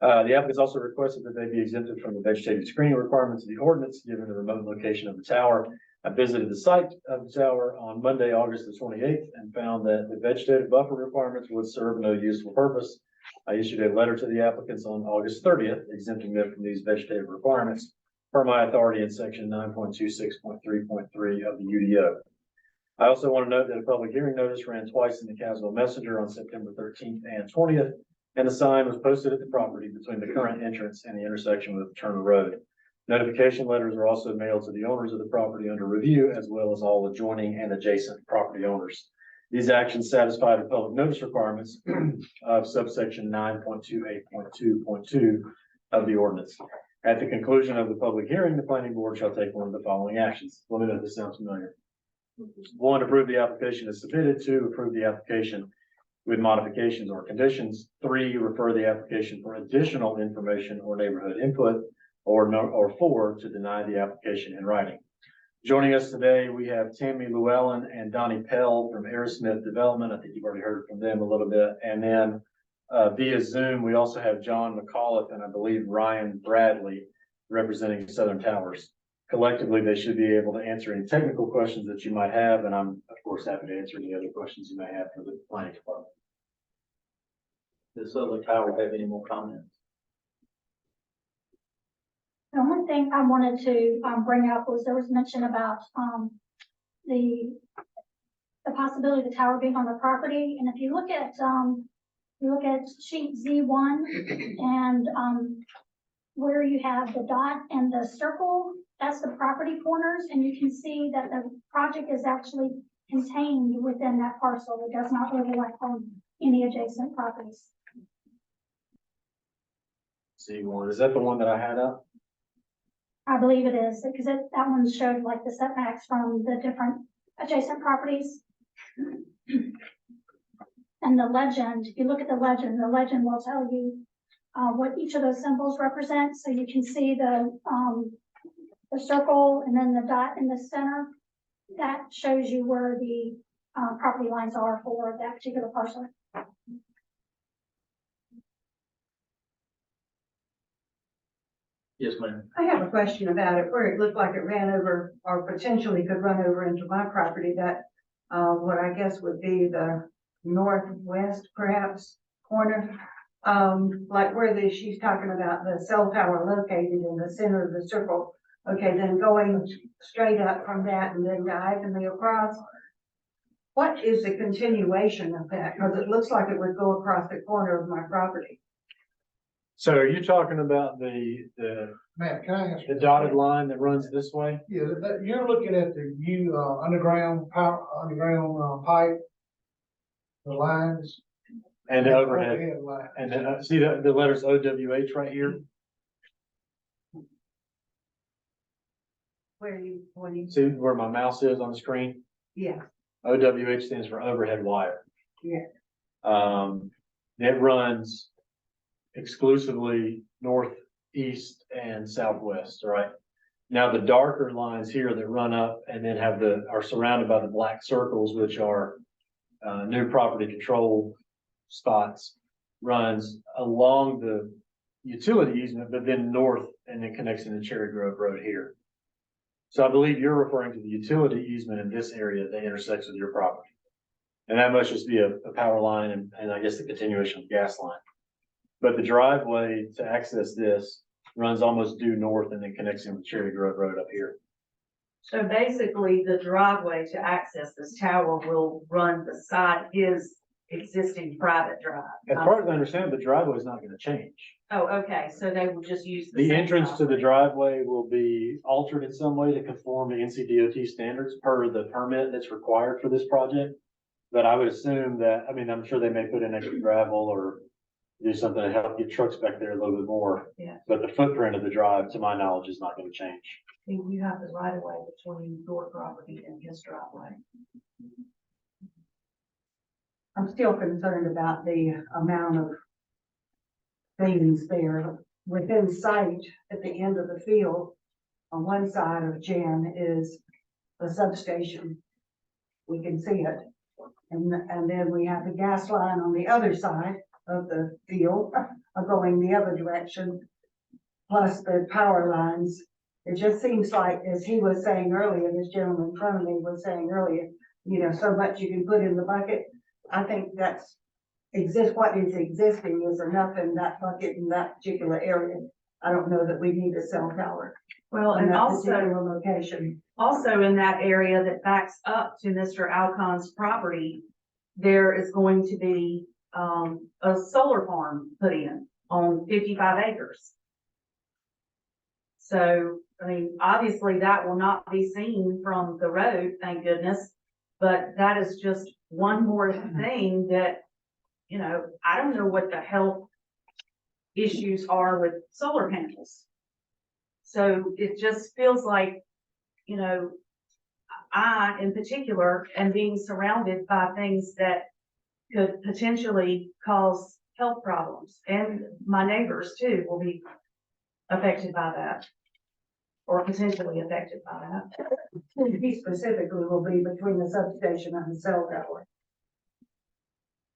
The applicants also requested that they be exempted from the vegetative screening requirements of the ordinance, given the remote location of the tower. I visited the site of the tower on Monday, August the 28th, and found that the vegetative buffer requirements would serve no useful purpose. I issued a letter to the applicants on August 30th, exempting them from these vegetative requirements per my authority in section 9.26.3.3 of the UDO. I also want to note that a public hearing notice ran twice in the Caswell Messenger on September 13th and 20th, and a sign was posted at the property between the current entrance and the intersection with Turner Road. Notification letters are also mailed to the owners of the property under review, as well as all adjoining and adjacent property owners. These actions satisfy the public notice requirements of subsection 9.28.2.2 of the ordinance. At the conclusion of the public hearing, the planning board shall take one of the following actions. Let me know if this sounds familiar. 1, approve the application as submitted. 2, approve the application with modifications or conditions. 3, refer the application for additional information or neighborhood input. Or 4, to deny the application in writing. Joining us today, we have Tammy Llewellyn and Donnie Pell from Aerosmith Development. I think you've already heard from them a little bit. And then via Zoom, we also have John McAuliffe and I believe Ryan Bradley representing Southern Towers. Collectively, they should be able to answer any technical questions that you might have, and I'm of course happy to answer any other questions you may have for the planning department. Does Southern Tower have any more comments? The only thing I wanted to bring up was there was mention about the possibility of the tower being on the property. And if you look at sheet Z1 and where you have the dot and the circle, that's the property corners, and you can see that the project is actually contained within that parcel. It does not overlap on any adjacent properties. C1, is that the one that I had up? I believe it is, because that one showed like the setbacks from the different adjacent properties. And the legend, if you look at the legend will tell you what each of those symbols represent. So you can see the circle and then the dot in the center. That shows you where the property lines are for that particular parcel. Yes, ma'am. I have a question about it, where it looked like it ran over or potentially could run over into my property, that, what I guess would be the northwest perhaps corner. Like where she's talking about the cell tower located in the center of the circle. Okay, then going straight up from that and then diagonally across. What is the continuation of that? Because it looks like it would go across the corner of my property. So are you talking about the Matt, can I ask? the dotted line that runs this way? Yeah, you're looking at the new, underground power, pipe, the lines. And the overhead, line. and then see the letters OWH right here? Where you, when you, See where my mouse is on the screen? yeah, OWH stands for overhead wire. yeah. It runs exclusively northeast and southwest, right? Now, the darker lines here that run up and then are surrounded by the black circles, which are new property control spots, runs along the utility easement, but then north and then connects into Cherry Grove Road here. So I believe you're referring to the utility easement in this area that intersects with your property. And that must just be a power line and I guess the continuation of gas line. But the driveway to access this runs almost due north and then connects in with Cherry Grove Road up here. So basically, the driveway to access this tower will run beside his existing private drive. As far as I understand, the driveway is not going to change. Oh, okay, so they will just use The same entrance to the driveway. driveway will be altered in some way to conform to NCDOT standards per the permit that's required for this project. But I would assume that, I mean, I'm sure they may put in extra gravel or do something to help get trucks back there a little bit more. Yeah. But the footprint of the drive, to my knowledge, is not gonna change. You have the right of way between your property and his driveway. I'm still concerned about the amount of things there. Within sight, at the end of the field, on one side of Jan is the substation. We can see it. And then we have the gas line on the other side of the field, going the other direction, plus the power lines. It just seems like, as he was saying earlier, this gentleman in front of me was saying earlier, you know, so much you can put in the bucket. I think that's what is existing is enough in that bucket in that particular area. I don't know that we need a cell tower Well, in and that also, particular location. also in that area that backs up to Mr. Alcon's property, there is going to be, a solar farm put in on 55 acres. So, I mean, obviously that will not be seen from the road, thank goodness. But that is just one more thing that, you know, I don't know what the health issues are with solar panels. So it just feels like, you know, I in particular am being surrounded by things that could potentially cause health problems, and my neighbors too will be affected by that, or potentially affected by that. He specifically will be between the substation and the cell tower.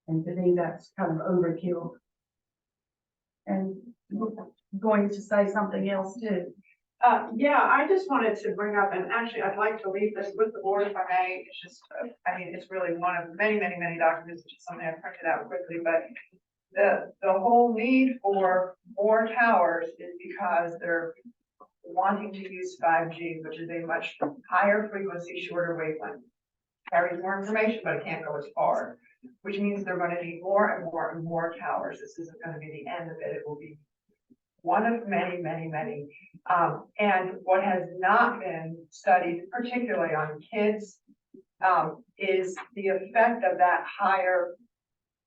And to me, that's kind of overkill. And we're going to say something else too. Yeah, I just wanted to bring up, and actually I'd like to leave this with the board if I may. It's just, I mean, it's really one of many, many, many documents, which is something I printed out quickly, but the whole need for more towers is because they're wanting to use 5G, which is a much higher frequency, shorter wavelength. Carries more information, but it can't go as far, which means they're going to need more and more and more towers. This isn't going to be the end of it. It will be one of many, many, many. And what has not been studied, particularly on kids, is the effect of that higher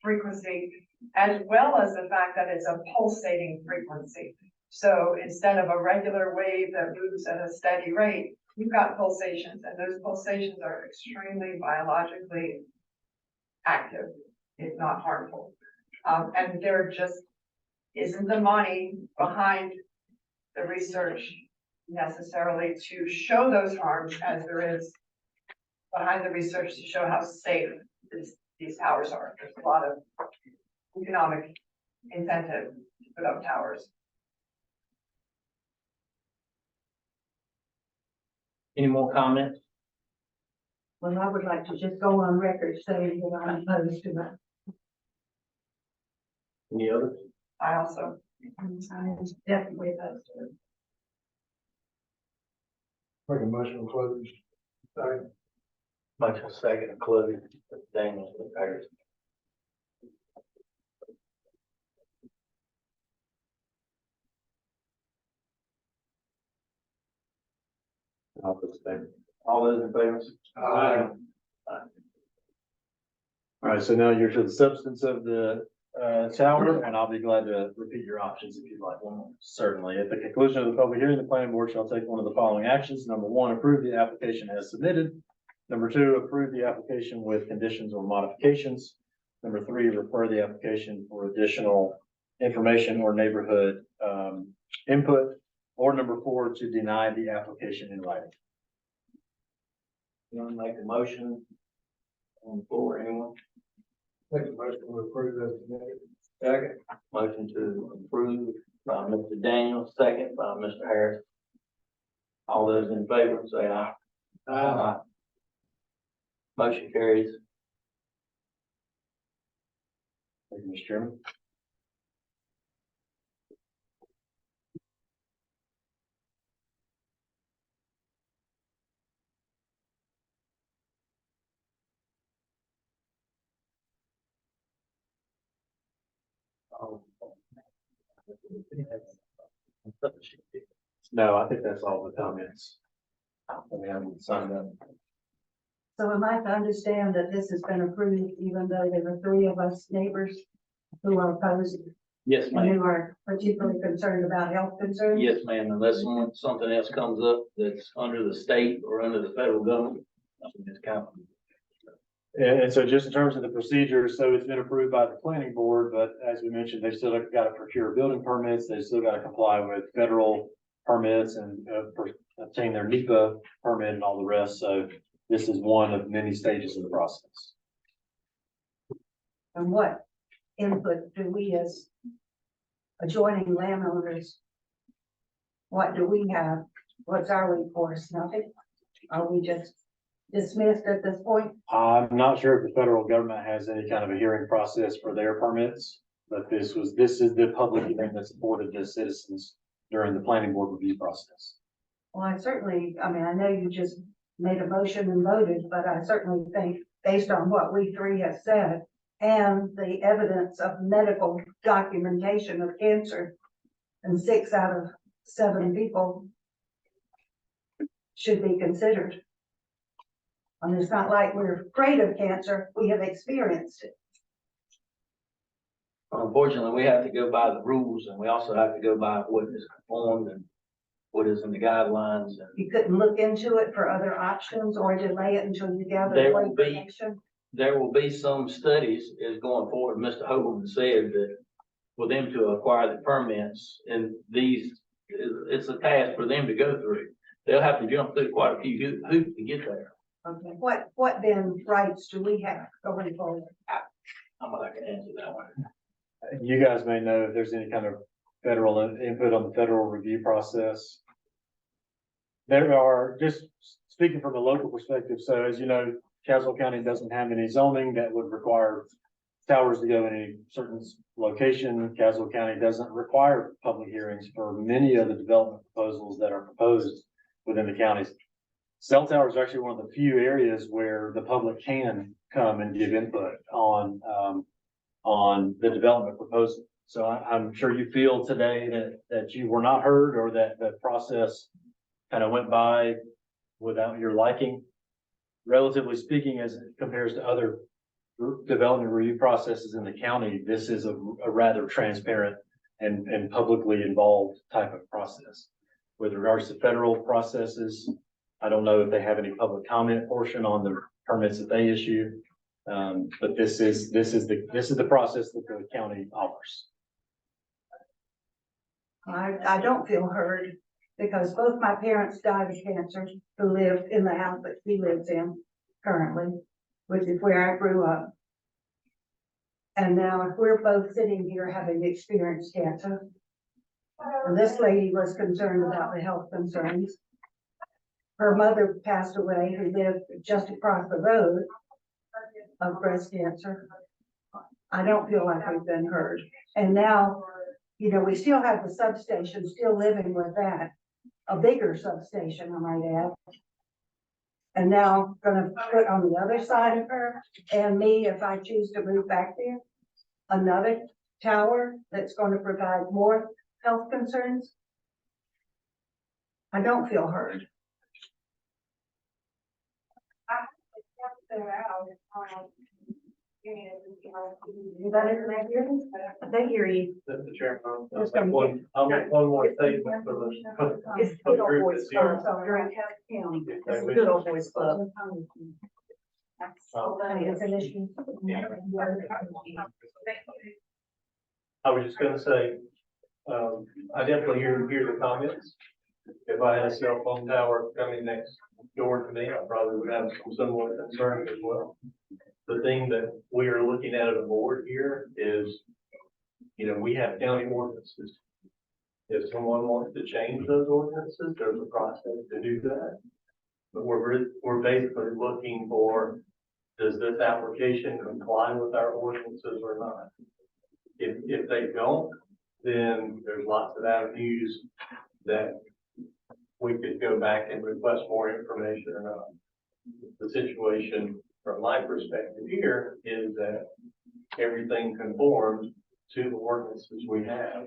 frequency, as well as the fact that it's a pulsating frequency. So instead of a regular wave that moves at a steady rate, you've got pulsations, and those pulsations are extremely biologically active, if not harmful. And there just isn't the money behind the research necessarily to show those harms as there is behind the research to show how safe these towers are. There's a lot of economic incentive to put up towers. Any more comments? Well, I would like to just go on record saying that I'm opposed to that. Any others? I also, I'm definitely opposed to it. Make a motion to close. Sorry. Motion second, close. Daniel, Harris. I'll abstain. All those in favor? Aye. All right, so now you're to the substance of the tower, and I'll be glad to repeat your options if you'd like. Certainly. At the conclusion of the public hearing, the planning board shall take one of the following actions. Number one, approve the application as submitted. Number two, approve the application with conditions or modifications. Number three, refer the application for additional information or neighborhood input. Or number four, to deny the application in writing. You want to make a motion on the floor, anyone? Make a motion to approve this. Second. Motion to approve by Mr. Daniel, second by Mr. Harris. All those in favor, say aye. Aye. Motion carries. Thank you, Mr. Chairman. No, I think that's all the comments. We haven't signed up. So am I to understand that this has been approved even though there were three of us neighbors who are opposed? Yes, and ma'am. who are particularly concerned about health concerns? Yes, ma'am, unless something else comes up that's under the state or under the federal government. It's kind of. And so just in terms of the procedure, so it's been approved by the planning board, but as we mentioned, they've still got to procure building permits. They've still got to comply with federal permits and obtain their NEPA permit and all the rest. So this is one of many stages of the process. And what input do we as adjoining landowners, what do we have? What's our recourse? Nothing? Are we just dismissed at this point? I'm not sure if the federal government has any kind of a hearing process for their permits, but this is the public hearing that supported the citizens during the planning board review process. Well, I certainly, I mean, I know you just made a motion and voted, but I certainly think based on what we three have said and the evidence of medical documentation of cancer, and 6 out of 7 people should be considered. And it's not like we're afraid of cancer, we have experienced it. Unfortunately, we have to go by the rules and we also have to go by what is conformed and what is in the guidelines. And You couldn't look into it for other options or delay it until you gather There more will be- information. there will be some studies is going forward. Mr. Hogan said that for them to acquire the permits and it's a task for them to go through. They'll have to jump through quite a few hoops to get there. Okay, what then rights do we have going forward? I'm not gonna answer that one. You guys may know if there's any kind of federal input on the federal review process. There are, just speaking from a local perspective, so as you know, Caswell County doesn't have any zoning that would require towers to go in a certain location. Caswell County doesn't require public hearings for many of the development proposals that are proposed within the counties. Cell towers are actually one of the few areas where the public can come and give input on the development proposal. So I'm sure you feel today that you were not heard or that the process kind of went by without your liking. Relatively speaking, as it compares to other development review processes in the county, this is a rather transparent and publicly involved type of process. With regards to federal processes, I don't know if they have any public comment portion on the permits that they issue. But this is the process that the county offers. I don't feel heard because both my parents died of cancer who lived in the house that he lives in currently, which is where I grew up. And now we're both sitting here having experienced cancer. And this lady was concerned about the health concerns. Her mother passed away, who lived just across the road, of breast cancer. I don't feel like we've been heard. And now, you know, we still have the substation, still living with that, a bigger substation, I might add. And now gonna put on the other side of her and me, if I choose to move back there, another tower that's going to provide more health concerns. I don't feel heard. They hear you. Mr. Chairman, Just gonna get- I'll make one more statement for the. It's good old boys club, so you're in Cass County. It's good old boys club. Any definition? I was just gonna say, I definitely hear the comments. If I had a cell phone tower coming next door to me, I probably would have some similar concerns as well. The thing that we are looking at a board here is, you know, we have county ordinances. If someone wants to change those ordinances, there's a process to do that. But we're basically looking for, does this application comply with our ordinances or not? If they don't, then there's lots of avenues that we could go back and request more information or not. The situation from my perspective here is that everything conforms to the ordinances we have.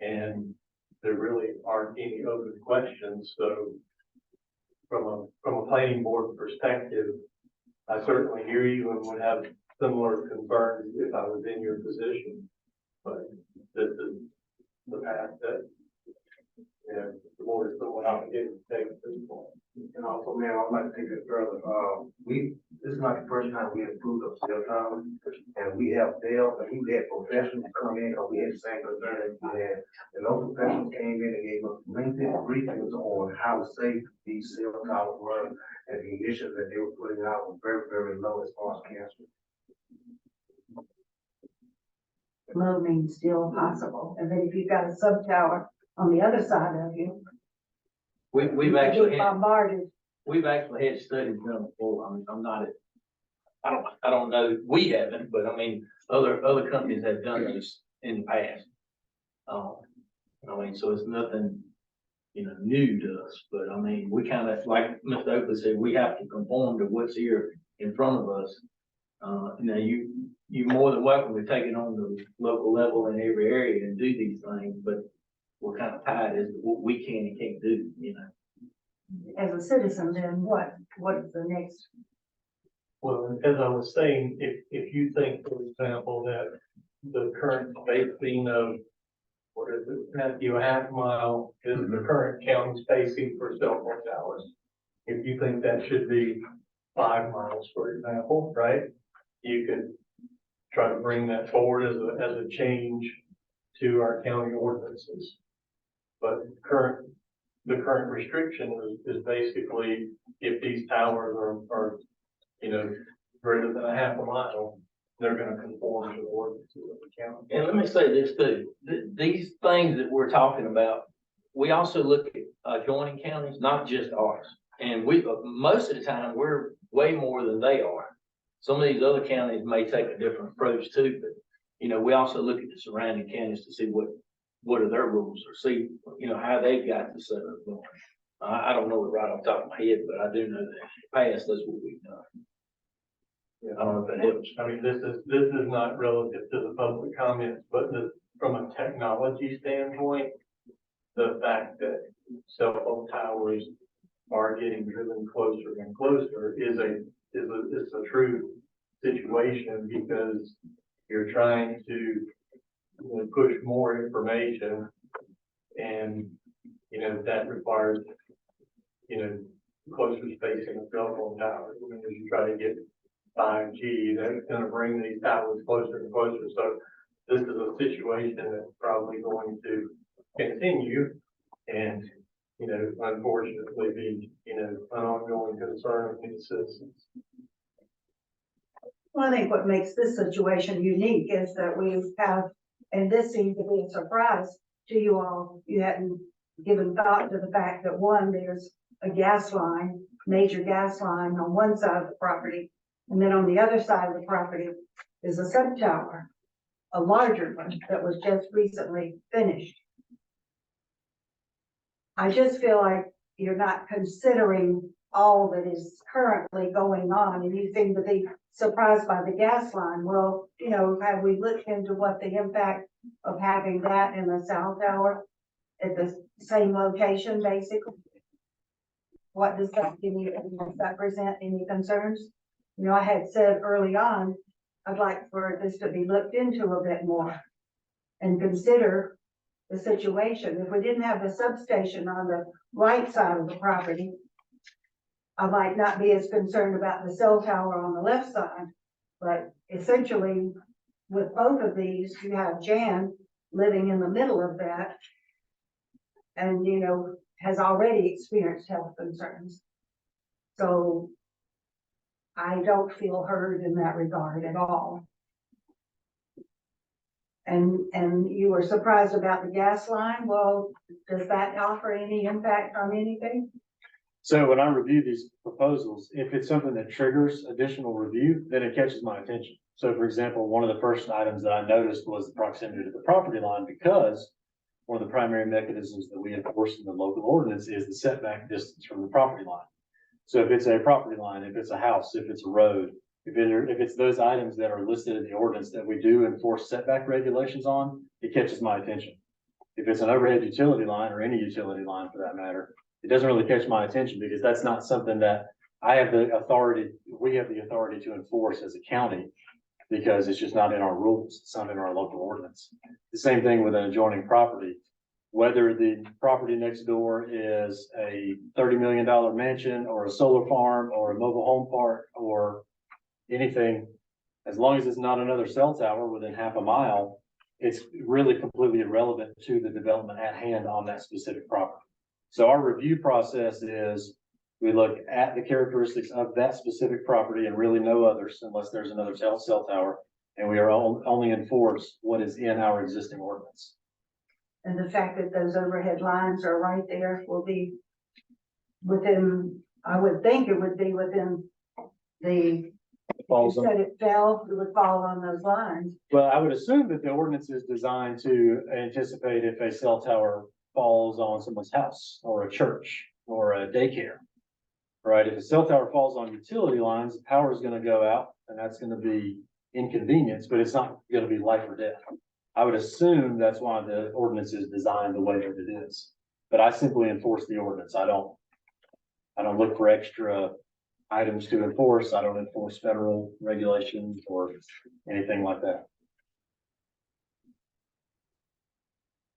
And there really aren't any open questions. So from a planning board perspective, I certainly hear you and would have similar concerns if I was in your position. But this is the path that, you know, the board is still obligated to take at this point. And also, man, I'd like to take it further. This is not the first time we have approved of cell towers. And we have dealt, and we had professionals come in, or we had the same concern that we had. And those professionals came in and gave us lengthy briefings on how safe these cell towers were. And the emissions that they were putting out were very, very low as far as cancer. Low means still possible, and then if you've got a sub tower on the other side of you. We've you actually get had, bombarded. we've actually had studies done before. I mean, I don't know, we haven't, but I mean, other companies have done this in the past. I mean, so it's nothing, you know, new to us, but I mean, we kind of, like Mr. Oakley said, we have to conform to what's here in front of us. You know, you're more than welcome to take it on the local level in every area and do these things, but we're kind of tied as to what we can and can't do, you know. As a citizen, then what's the next? Well, as I was saying, if you think, for example, that the current spacing of, what is it, Matthew, a half mile is the current county spacing for cell phone towers. If you think that should be 5 miles, for example, right? You could try to bring that forward as a change to our county ordinances. But the current restriction is basically if these towers are, you know, greater than a half a mile, they're gonna conform to the ordinances of the county. And let me say this too, these things that we're talking about, we also look at adjoining counties, not just ours. And most of the time, we're way more than they are. Some of these other counties may take a different approach too, but, you know, we also look at the surrounding counties to see what are their rules, or see, you know, how they've got the setup going. I don't know it right off the top of my head, but I do know that in the past, that's what we've done. I don't know if that helps. I mean, this is not relative to the public comments, but from a technology standpoint, the fact that cell phone towers are getting driven closer and closer is a true situation, because you're trying to, you know, push more information, and, you know, that requires, you know, closer spacing of cell phone towers. I mean, as you try to get 5G, that's gonna bring these towers closer and closer. So this is a situation that's probably going to continue, and, you know, unfortunately be, you know, an ongoing concern of the citizens. Well, I think what makes this situation unique is that we have, and this seemed to be a surprise to you all, you hadn't given thought to the fact that one, there's a gas line, major gas line on one side of the property, and then on the other side of the property is a sub tower, a larger one that was just recently finished. I just feel like you're not considering all that is currently going on, and you seem to be surprised by the gas line. Well, you know, have we looked into what the impact of having that in a cell tower at the same location, basically? What does that give you, does that present any concerns? You know, I had said early on, I'd like for this to be looked into a bit more and consider the situation. If we didn't have the substation on the right side of the property, I might not be as concerned about the cell tower on the left side, but essentially with both of these, you have Jan living in the middle of that and, you know, has already experienced health concerns. So I don't feel heard in that regard at all. And you were surprised about the gas line. Well, does that offer any impact on anything? So when I review these proposals, if it's something that triggers additional review, then it catches my attention. So for example, one of the first items that I noticed was the proximity to the property line, because one of the primary mechanisms that we enforce in the local ordinance is the setback distance from the property line. So if it's a property line, if it's a house, if it's a road, if it's those items that are listed in the ordinance that we do enforce setback regulations on, it catches my attention. If it's an overhead utility line, or any utility line for that matter, it doesn't really catch my attention, because that's not something that we have the authority to enforce as a county, because it's just not in our rules, it's not in our local ordinance. The same thing with an adjoining property. Whether the property next door is a $30 million mansion or a solar farm or a mobile home park or anything, as long as it's not another cell tower within half a mile, it's really completely irrelevant to the development at hand on that specific property. So our review process is we look at the characteristics of that specific property and really no others unless there's another cell tower. And we are only enforce what is in our existing ordinance. And the fact that those overhead lines are right there will be within, I would think it would be within the, you said it fell, it would fall on those lines. Well, I would assume that the ordinance is designed to anticipate if a cell tower falls on someone's house or a church or a daycare. Right? If a cell tower falls on utility lines, the power is going to go out and that's going to be inconvenience, but it's not going to be life or death. I would assume that's why the ordinance is designed the way that it is. But I simply enforce the ordinance. I don't look for extra items to enforce. I don't enforce federal regulations or anything like that.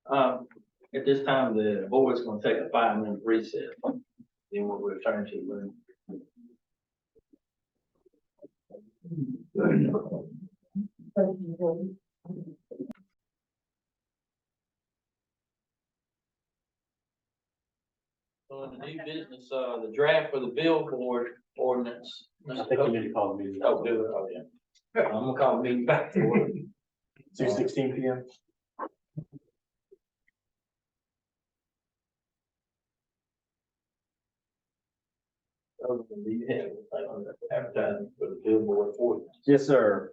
At this time, the board's gonna take a 5-minute recess. Then we'll return to the room. So in the new business, the draft for the billboard ordinance. I think we need to call the meeting. Oh, do it, oh, yeah. I'm gonna call the meeting back to order. 2:16 p.m. Advertising for the billboard ordinance. Yes, sir.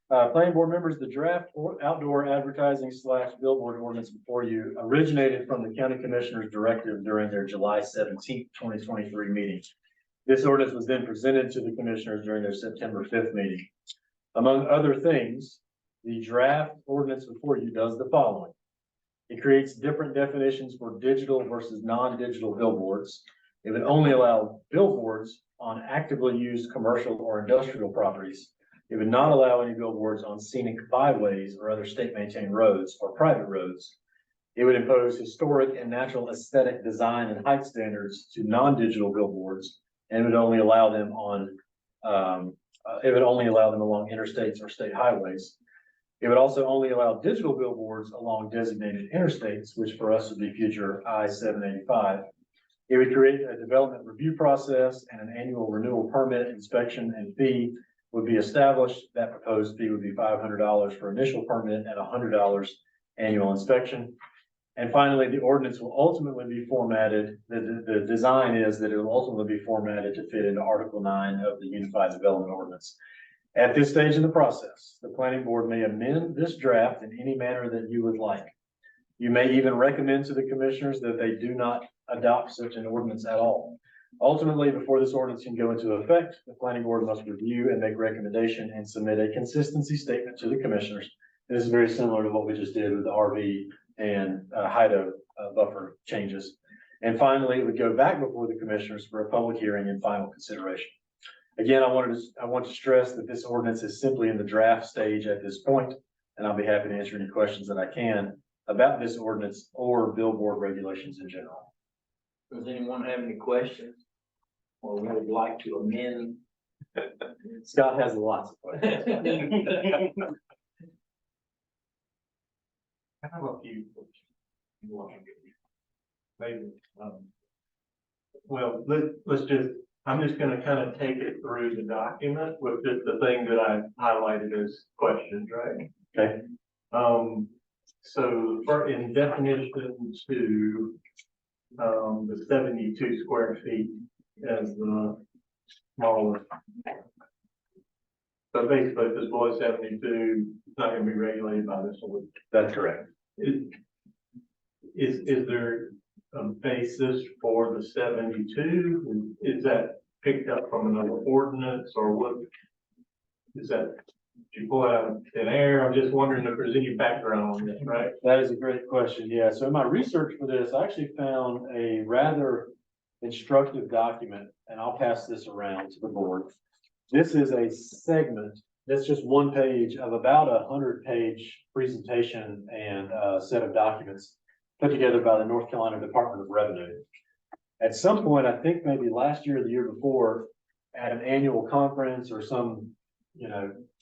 Planning board members, the draft or outdoor advertising / billboard ordinance before you originated from the county commissioner's directive during their July 17th, 2023 meeting. This ordinance was then presented to the commissioners during their September 5th meeting. Among other things, the draft ordinance before you does the following. It creates different definitions for digital versus non-digital billboards. It would only allow billboards on actively used commercial or industrial properties. It would not allow any billboards on scenic byways or other state maintained roads or private roads. It would impose historic and natural aesthetic design and height standards to non-digital billboards, and it would only allow them on, along interstates or state highways. It would also only allow digital billboards along designated interstates, which for us would be future I-785. It would create a development review process, and an annual renewal permit, inspection, and fee would be established. That proposed fee would be $500 for initial permit and $100 annual inspection. And finally, the ordinance will ultimately be formatted. The design is that it will ultimately be formatted to fit into Article 9 of the Unified Development Ordinance. At this stage in the process, the planning board may amend this draft in any manner that you would like. You may even recommend to the commissioners that they do not adopt such an ordinance at all. Ultimately, before this ordinance can go into effect, the planning board must review and make recommendation and submit a consistency statement to the commissioners. This is very similar to what we just did with the RV and HIDO buffer changes. And finally, it would go back before the commissioners for a public hearing and final consideration. Again, I want to stress that this ordinance is simply in the draft stage at this point, and I'll be happy to answer any questions that I can about this ordinance or billboard regulations in general. Does anyone have any questions? Or would like to amend? Scott has lots of questions. I have a few. Maybe, well, let's just, I'm just gonna kind of take it through the document with just the thing that I highlighted as questions, right? Okay. So for in definition to, the 72 square feet as the smallest. So basically, if it's below 72, it's not gonna be regulated by this one. That's correct. Is there a basis for the 72? Is that picked up from another ordinance, or what? Is that, did you pull it out of thin air? I'm just wondering if there's any background on this, right? That is a great question. Yeah. So in my research for this, I actually found a rather instructive document, and I'll pass this around to the board. This is a segment that's just one page of about 100-page presentation and set of documents put together by the North Carolina Department of Revenue. At some point, I think maybe last year or the year before, at an annual conference or some,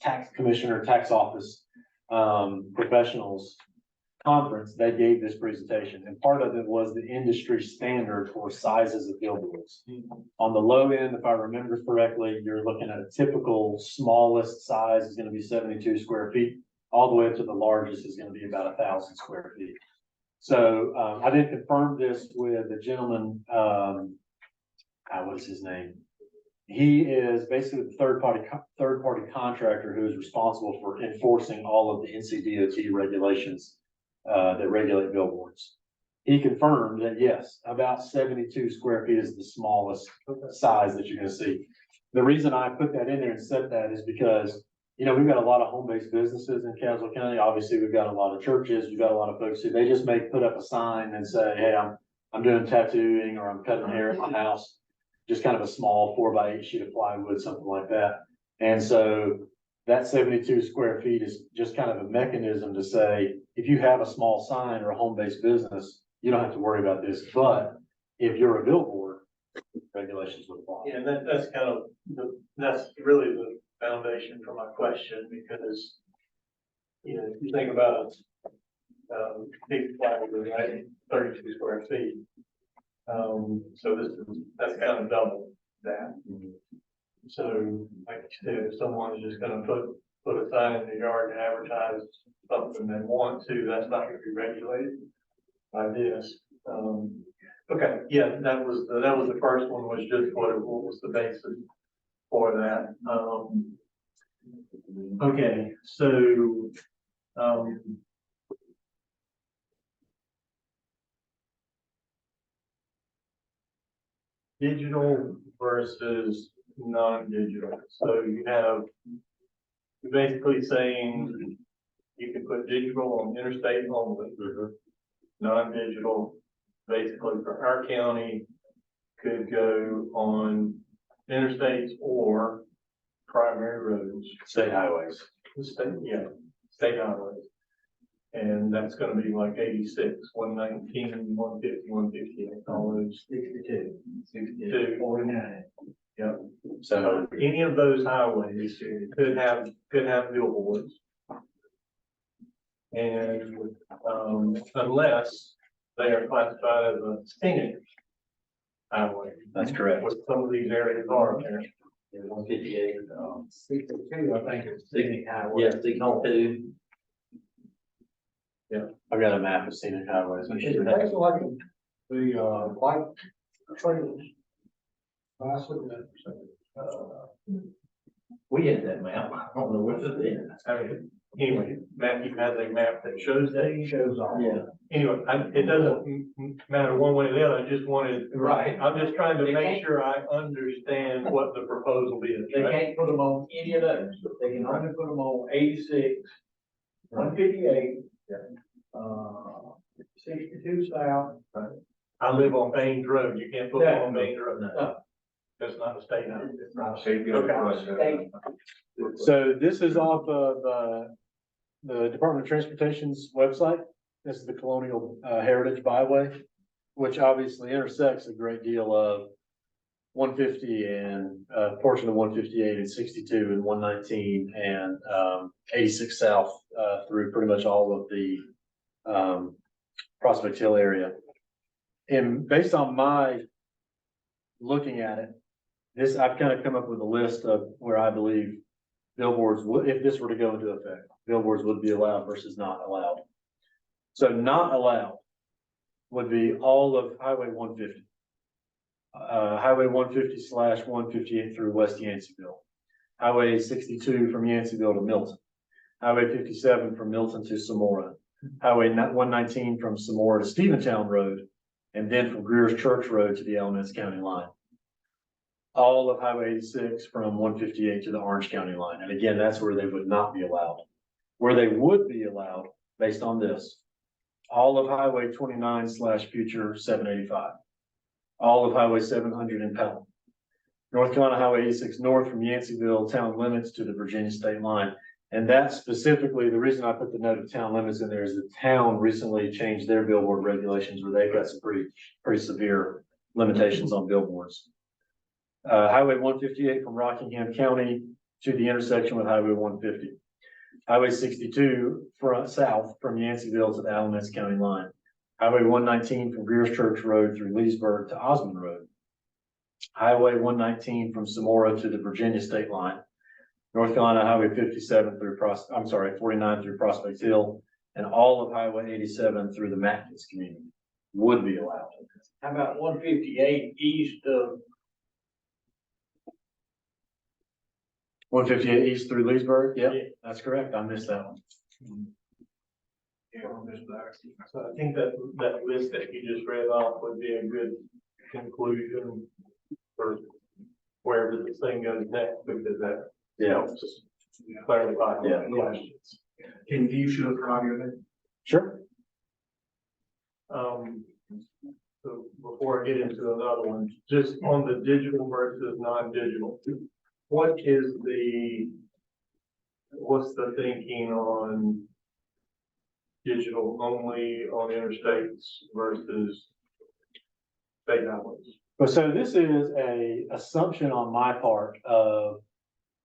tax commissioner, tax office, professionals conference, they gave this presentation, and part of it was the industry standard for sizes of billboards. On the low end, if I remember correctly, you're looking at a typical smallest size is gonna be 72 square feet, all the way up to the largest is gonna be about 1,000 square feet. So, I then confirmed this with a gentleman, what is his name? He is basically the third party contractor who is responsible for enforcing all of the NCDOT regulations that regulate billboards. He confirmed that yes, about 72 square feet is the smallest size that you're gonna see. The reason I put that in there and said that is because, we've got a lot of home-based businesses in Caswell County. Obviously, we've got a lot of churches, we've got a lot of folks who they just may put up a sign and say, hey, I'm doing tattooing or I'm cutting hair at my house. Just kind of a small 4x8 sheet of plywood, something like that. And so that 72 square feet is just kind of a mechanism to say, if you have a small sign or a home-based business, you don't have to worry about this. But if you're a billboard, regulations would apply. Yeah, and that's kind of, that's really the foundation for my question, because, if you think about, big plywood, right, 32 square feet. So that's kind of double that. So, like you said, if someone's just gonna put a sign in the yard and advertise something they want to, that's not gonna be regulated by this. Okay, yeah, that was the first one, was just what was the basis for that. Okay, so, digital versus non-digital. So you're basically saying you can put digital on interstate only. Non-digital, basically for our county, could go on interstates or primary roads. State highways. State highways. And that's gonna be like 86, 119, 150, 158, all those 62, 49. Yep. So any of those highways could have billboards. And, unless they are classified as a scenic highway. That's correct. What some of these areas are there. 158, 62, I think it's scenic highway. yeah, signal two. I've got a map of scenic highways. It's basically like the, white trailers. I was looking at, We had that map. I don't know what's it is. anyway, Matthew has a map that shows that. Shows all. Yeah. Anyway, it doesn't matter one way or the other, I just wanted. Right. I'm just trying to make sure I understand what the proposal is. They right? can't put them on any of those. They can only put them on 86, 158, 62 south. I live on Baines Road, you can't put them on Baines Road. No. That's not a state highway. It's not a state road. So this is off of, the Department of Transportation's website. This is the Colonial Heritage Byway, which obviously intersects a great deal of 150 and a portion of 158 and 62 and 119 and 86 South through pretty much all of the Prospect Hill area. And based on my looking at it, I've kind of come up with a list of where I believe billboards would, if this were to go into effect, billboards would be allowed versus not allowed. So not allowed would be all of Highway 150. Highway 150/158 through West Yanceyville. Highway 62 from Yanceyville to Milton. Highway 57 from Milton to Samora. Highway 119 from Samora to Steventown Road, and then from Greer's Church Road to the Alamance County line. All of Highway 86 from 158 to the Orange County line. And again, that's where they would not be allowed. Where they would be allowed, based on this, all of Highway 29/future 785. All of Highway 700 in Pelham. North Carolina Highway 86 north from Yanceyville town limits to the Virginia state line. And that specifically, the reason I put the note of town limits in there is the town recently changed their billboard regulations where they've got some pretty severe limitations on billboards. Highway 158 from Rockingham County to the intersection with Highway 150. Highway 62 south from Yanceyville to the Alamance County line. Highway 119 from Greers Church Road through Leesburg to Osmond Road. Highway 119 from Samora to the Virginia state line. North Carolina Highway 57 through 49 through Prospect Hill, and all of Highway 87 through the Matkins community would be allowed. How about 158 east of? 158 east through Leesburg? Yep, that's correct. I missed that one. So I think that list that you just read off would be a good conclusion for wherever this thing goes next, because that helps us clarify the questions. Can you show a copy of it? Sure. So before I get into another one, just on the digital versus non-digital, what's the thinking on digital only on interstates versus state highways? Well, so this is a assumption on my part of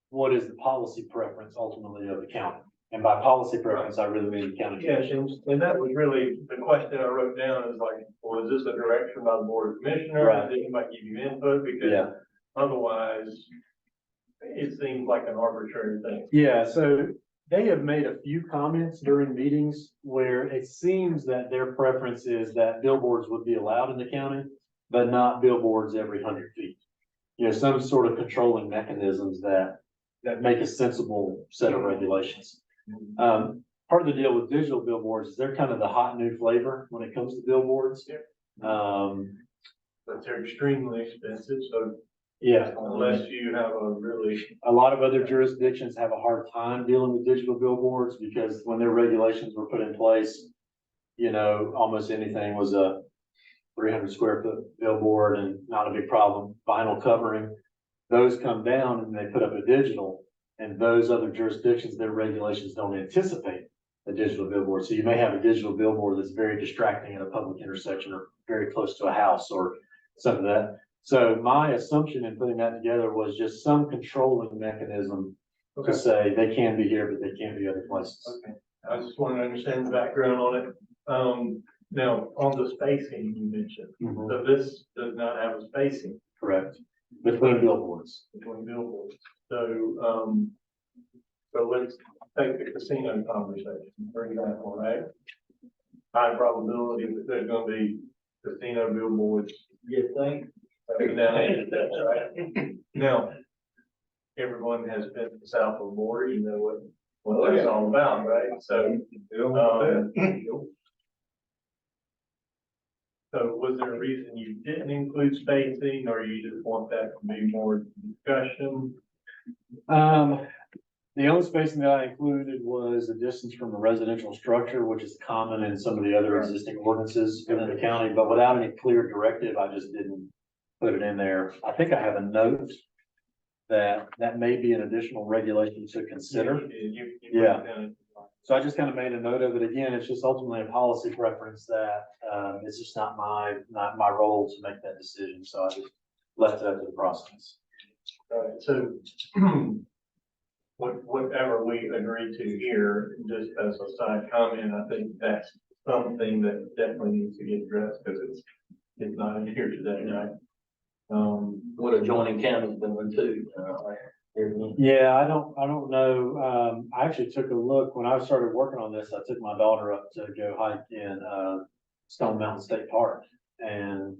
what is the policy preference ultimately of the county. And by policy preference, I really mean the county. Yes, and that was really the question I wrote down is like, well, is this a direction by the board of commissioners? Right. Did anybody give you input? Because otherwise, it seems like an arbitrary thing. Yeah, so they have made a few comments during meetings where it seems that their preference is that billboards would be allowed in the county, but not billboards every 100 feet. You know, some sort of controlling mechanisms that make a sensible set of regulations. Part of the deal with digital billboards is they're kind of the hot new flavor when it comes to billboards. But they're extremely expensive, so Yeah. unless you have A lot of other jurisdictions have a hard time dealing with digital billboards because when their regulations were put in place, you know, almost anything was a 300 square foot billboard and not a big problem. Vinyl covering, those come down and they put up a digital, and those other jurisdictions, their regulations don't anticipate a digital billboard. So you may have a digital billboard that's very distracting at a public intersection or very close to a house or something like that. So my assumption in putting that together was just some controlling mechanism to say they can be here, but they can't be other places. Okay, I just want to understand the background on it. Now, on the spacing you mentioned, so this does not have a spacing. Correct. Between billboards. Between billboards. So, so let's take the casino conversation, for example, right? High probability that there's gonna be casino billboards. You think? Right? Now, everyone has been south of the border, you know what that's all about, right? So, so was there a reason you didn't include spacing, or you just want that to be more discussion? The only spacing that I included was the distance from a residential structure, which is common in some of the other existing ordinances within the county, but without any clear directive, I just didn't put it in there. I think I have a note that may be an additional regulation to consider. Yeah. So I just kind of made a note of it. Again, it's just ultimately a policy preference that, it's just not my role to make that decision. So I just left it up to the process. All right, so whatever we agree to here, just as a side comment, I think that's something that definitely needs to get addressed because it's not in here today, right? What adjoining counties doing too. Yeah, I don't know. I actually took a look when I started working on this. I took my daughter up to go hike in Stone Mountain State Park and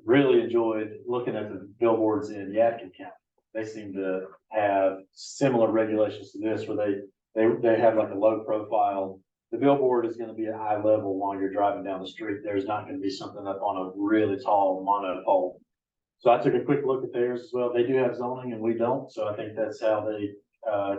really enjoyed looking at the billboards in Yadkin County. They seem to have similar regulations to this where they have like a low profile. The billboard is going to be at eye level while you're driving down the street. There's not going to be something up on a really tall monopole. So I took a quick look at theirs as well. They do have zoning and we don't. So I think that's how they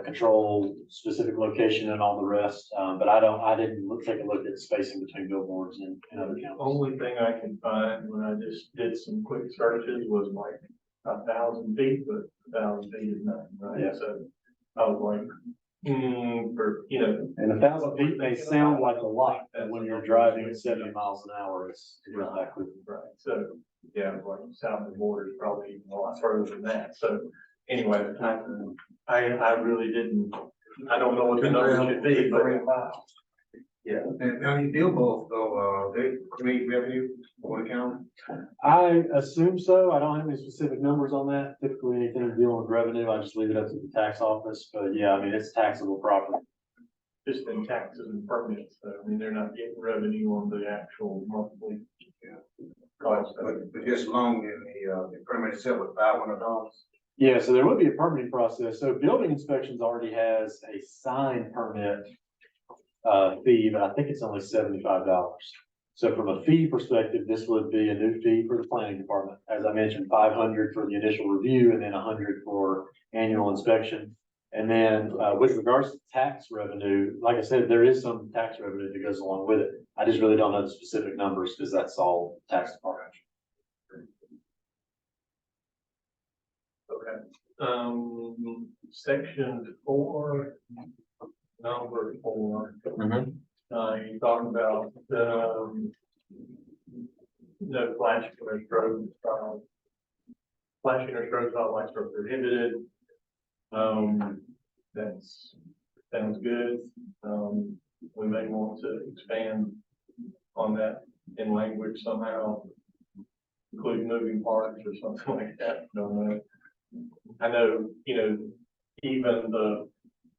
control specific location and all the rest. But I didn't take a look at spacing between billboards and other counties. Only thing I can find when I just did some quick searches was like 1,000 feet, but 1,000 feet is nothing, right? Yeah. So I was like, And 1,000 feet may sound like a lot, but when you're driving at 70 miles an hour, it's not that quick. Right, so, yeah, like south of the border is probably even a lot further than that, so, anyway, I really didn't, I don't know what the number should be, but. Yeah. And county billboards, though, they create revenue for the county. I assume so. I don't have any specific numbers on that. Typically, anything dealing with revenue, I just leave it up to the tax office, but yeah, I mean, it's taxable property. Just in taxes and permits, so, I mean, they're not getting revenue on the actual monthly. Cost of it. But just long in the permit itself was $500. Yeah, so there would be a permitting process. So building inspections already has a sign permit fee, but I think it's only $75. So from a fee perspective, this would be a new fee for the planning department. As I mentioned, 500 for the initial review and then 100 for annual inspection. And then with regards to tax revenue, like I said, there is some tax revenue that goes along with it. I just really don't know the specific numbers because that's all tax department. Okay, section 4, number 4. You talking about, no flashing or strobe, flashing or strobe stop lights are prohibited. That's, sounds good. We may want to expand on that in language somehow, include moving parts or something like that, don't know. I know, even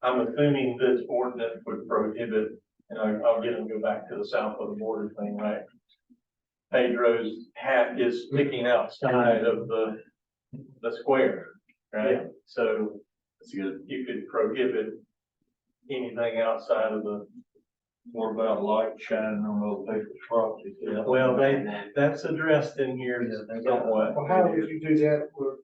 I'm assuming this ordinance would prohibit, and I'll get them to go back to the south of the border thing, right? Pedro's hat is sticking outside of the square, right? Yeah. So That's good. you could prohibit anything outside of the. What about light shining on those people's properties? Well, that's addressed in here somewhat. Well, how would you do that with,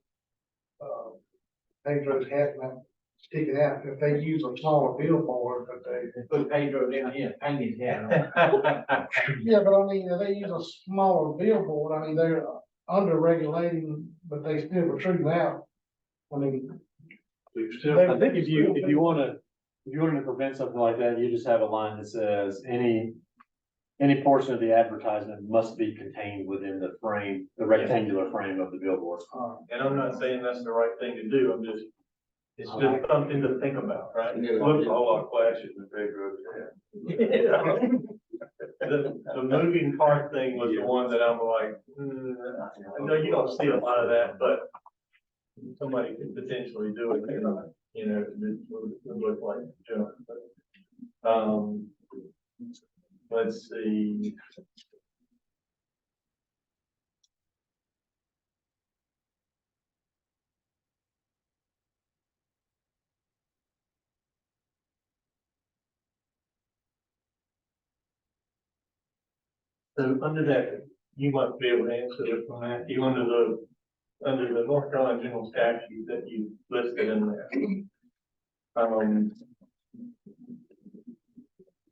Pedro's hat not sticking out, if they use a smaller billboard, but they. Put Pedro down here, hang his hat on. Yeah, but I mean, if they use a smaller billboard, I mean, they're under regulating, but they still protrude out. I mean. I think if you wanted to prevent something like that, you just have a line that says any portion of the advertisement must be contained within the frame, the rectangular frame of the billboard. And I'm not saying that's the right thing to do, it's just something to think about, right? It looks a whole lot flashy than Pedro's hat. The moving part thing was the one that I'm like, I know you don't see a lot of that, but somebody could potentially do it, it would look like junk. Let's see. So under that, you might be able to answer this one, Matthew, under the North Carolina general statute that you listed in there.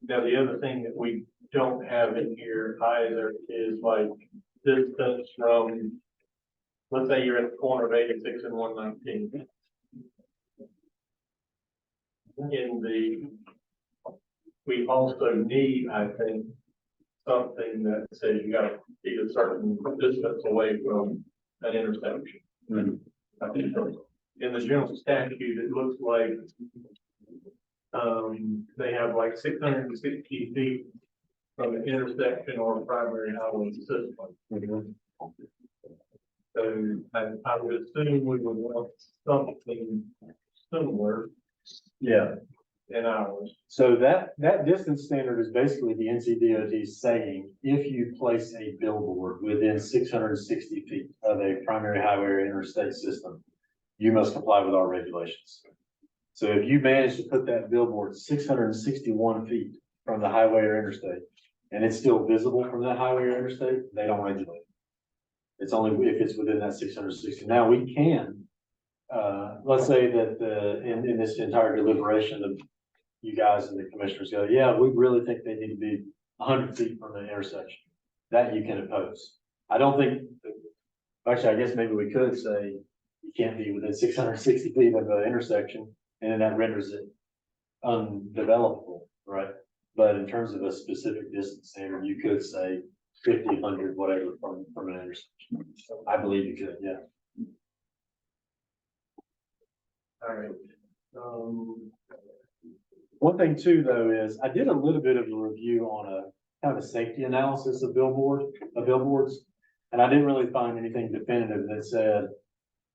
Now, the other thing that we don't have in here either is like distance from, let's say you're at the corner of 86 and 119. We also need, I think, something that says you gotta be a certain distance away from an intersection. I think in the general statute, it looks like they have like 660 feet from an intersection or a primary highway system. So I would assume we would want something similar. Yeah. In ours. So that distance standard is basically the NCDOT saying, if you place a billboard within 660 feet of a primary highway or interstate system, you must comply with our regulations. So if you manage to put that billboard 661 feet from the highway or interstate, and it's still visible from that highway or interstate, they don't regulate it. It's only if it's within that 660. Now we can, let's say that in this entire deliberation of you guys and the commissioners go, yeah, we really think they need to be 100 feet from the intersection. That you can impose. I don't think, actually, I guess maybe we could say, you can't be within 660 feet of the intersection, and then that renders it undevelopable, right? But in terms of a specific distance standard, you could say 50, 100, whatever from an intersection. So I believe you could, yeah. All right. One thing too, though, is I did a little bit of a review on a kind of a safety analysis of billboards. And I didn't really find anything definitive that said,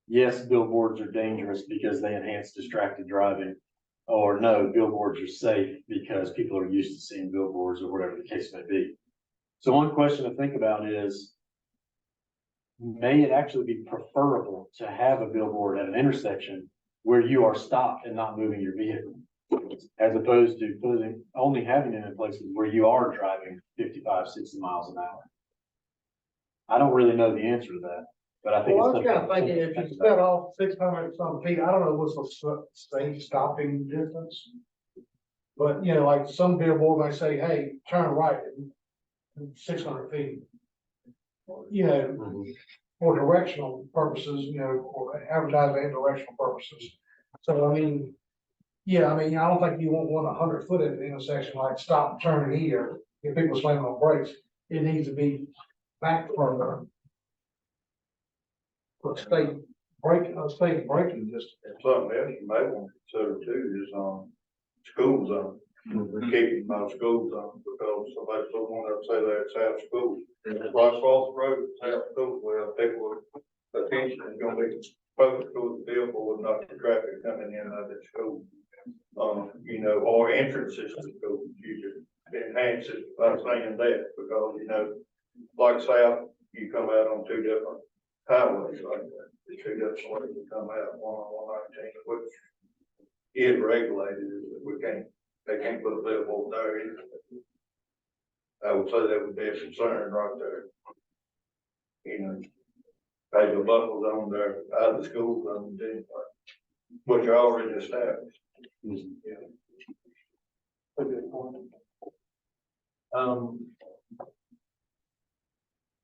yes, billboards are dangerous because they enhance distracted driving. Or no, billboards are safe because people are used to seeing billboards or whatever the case may be. So one question to think about is, may it actually be preferable to have a billboard at an intersection where you are stopped and not moving your vehicle, as opposed to only having them in places where you are driving 55, 60 miles an hour? I don't really know the answer to that, but I think. Well, I it's was kind of something- thinking, if you set off 600 some feet, I don't know what's the safe stopping distance. But, you know, like some billboard might say, hey, turn right at 600 feet. You know, for directional purposes, you know, for advertising and directional purposes. So, I mean, yeah, I mean, I don't think you want 100 foot at the intersection, like stop, turn here, if people slamming on brakes, it needs to be back further. For state braking distance. Something else you may want to consider too is, school zone. Keeping my school zone, because somebody don't want to say that it's out of school. Right across the road, it's out of school, well, people, attention is gonna be focused to the billboard, not the traffic coming in out of the school. You know, or entrances to school, you could enhance it by saying that, because, you know, like south, you come out on two different highways like that. The two different ways to come out, one on 119, which is regulated, is that we can't, they can't put a billboard there either. I would say that would be a concern right there. You know, pay the buckles on there, out of the school zone, which are already established. Yeah. A good point.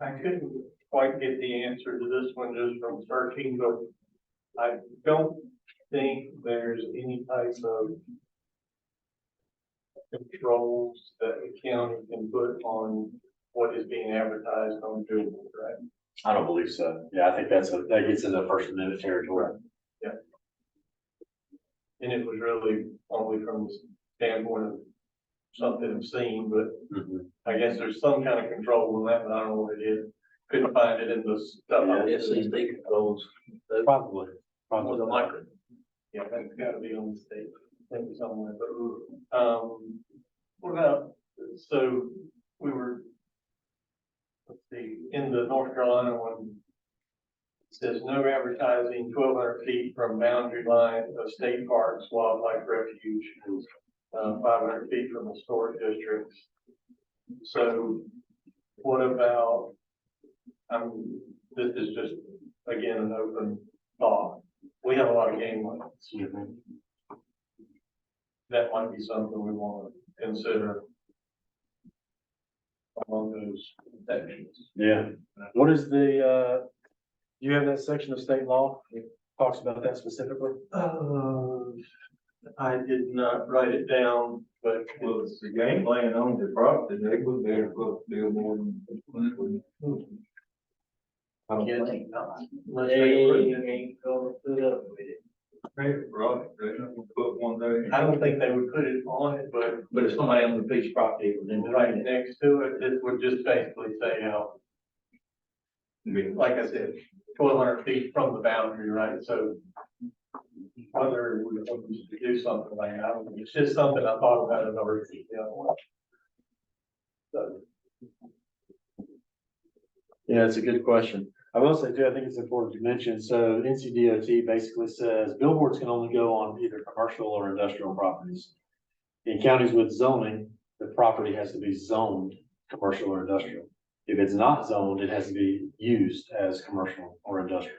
I couldn't quite get the answer to this one just from searching, but I don't think there's any type of controls that the county can put on what is being advertised on billboard, right? I don't believe so. Yeah, I think that gets into First Amendment territory. Yeah. And it was really only from the standpoint of something obscene, but I guess there's some kind of control on that, but I don't know what it is. Couldn't find it in the stuff. FCC controls. Probably. With a micro. Yeah, that's gotta be on the state, maybe somewhere, but, what about, so we were, let's see, in the North Carolina one, it says no advertising 1,200 feet from boundary line of state parks, wildlife refuge, 500 feet from historic districts. So what about, this is just, again, an open thought. We have a lot of game limits. That might be something we want to consider along those sections. Yeah. What is the, do you have that section of state law that talks about that specifically? I did not write it down, but Well, it's the game plan on the property, they would be able to put billboard. I don't think. unless they approve it. ain't gonna put up with it. Right, they're not gonna put one there. I don't think they would put it on it, but if somebody on the piece of property was in right next to it, it would just basically say how, like I said, 1,200 feet from the boundary, right? So whether we want to do something like that, I don't know. It's just something I thought about it over the other one. So, Yeah, it's a good question. I will say too, I think it's important to mention, so NCDOT basically says billboards can only go on either commercial or industrial properties. In counties with zoning, the property has to be zoned commercial or industrial. If it's not zoned, it has to be used as commercial or industrial.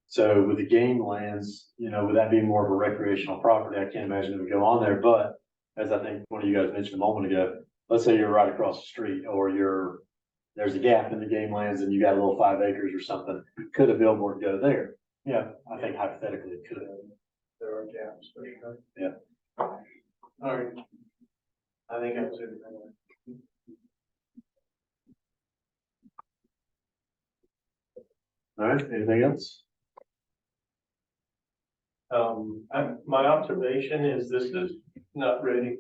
So with the game lands, you know, with that being more of a recreational property, I can't imagine it would go on there, but as I think one of you guys mentioned a moment ago, let's say you're right across the street or there's a gap in the game lands and you got a little 5 acres or something, could a billboard go there? Yeah, I think hypothetically it could. There are gaps, for sure. Yeah. All right. I think that's it. All right, anything else? My observation is this is not ready.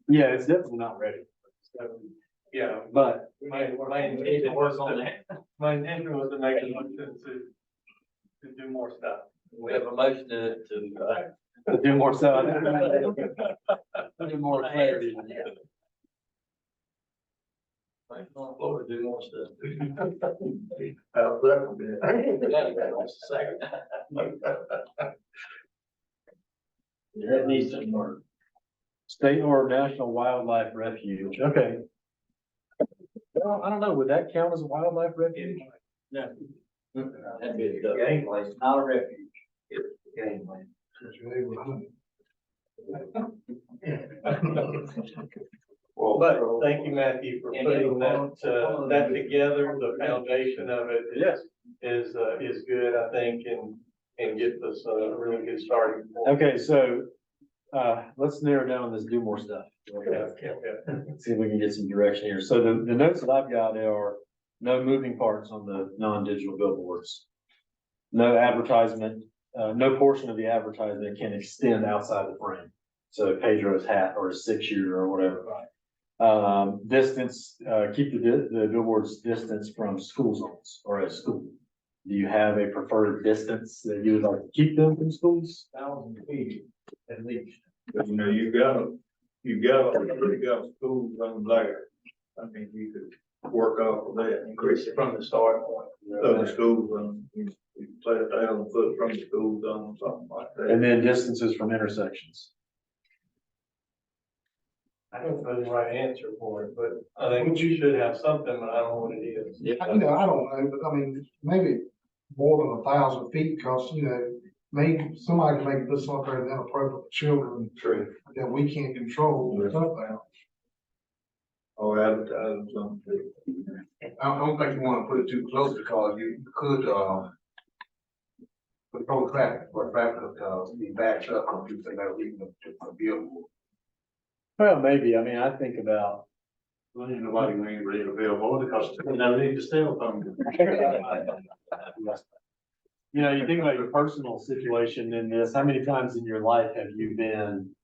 Yeah, it's definitely not ready, So, yeah, but my intention was on that. My intention was to make a motion to do more stuff. We have a motion to, do more stuff. Do more clarity. on the floor to do more stuff. Second. That needs some work. State or national wildlife refuge, okay. Well, I don't know, would that count as a wildlife refuge? Yeah. That'd be a game place, not a refuge. It's a game place. Well, but thank you, Matthew, for putting that together. The foundation of it is good, I think, and get us a really good starting point. Okay, so, let's narrow down this do more stuff. See if we can get some direction here. So the notes that I've got are no moving parts on the non-digital billboards. No advertisement, no portion of the advertisement can extend outside the frame. So Pedro's hat or his 6-shooter or whatever. Distance, keep the billboards distance from school zones or a school. Do you have a preferred distance that you would like to keep them from schools? 1,000 feet at least. You know, you got schools on there. I mean, you could work off of that, Increase it from the start point. of the schools, you play 1,000 foot from the school zone, something like that. And then distances from intersections. I don't know the right answer for it, but I think you should have something, but I don't know what it is. You know, I don't know, but I mean, maybe more than 1,000 feet, because, you know, maybe somebody can make this up there inappropriate for children. True. That we can't control or something. Or advertising something. I don't think you wanna put it too close, because you could, control traffic, or traffic, be backed up, or people say that reason to a billboard. Well, maybe, I mean, I think about, Well, ain't nobody ain't ready to billboard because they don't need to steal from you. you know, you think about your personal situation in this, how many times in your life have you been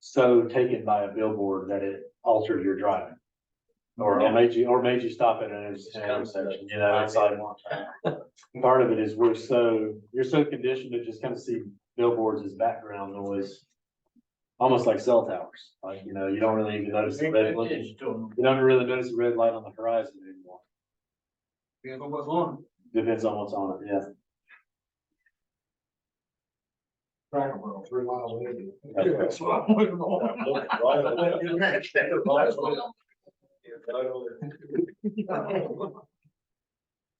so taken by a billboard that it altered your driving? Or made you stop at an intersection, you know, it's like, part of it is you're so conditioned to just kind of see billboards as background noise. Almost like cell towers, like, you know, you don't really even notice the red light. You don't really notice the red light on the horizon anymore. Depends on what's on. Depends on what's on it, yeah. Track world, 3 miles away. That's what I'm looking for.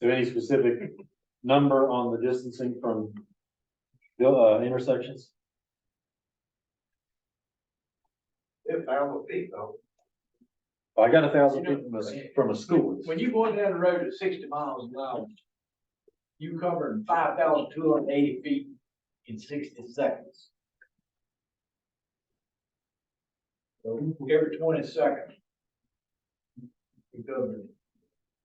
So any specific number on the distancing from intersections? 1,000 feet though. I got 1,000 feet from a school. When you go down the road at 60 miles an hour, you covered 5,280 feet in 60 seconds. So every 20 seconds, you covered a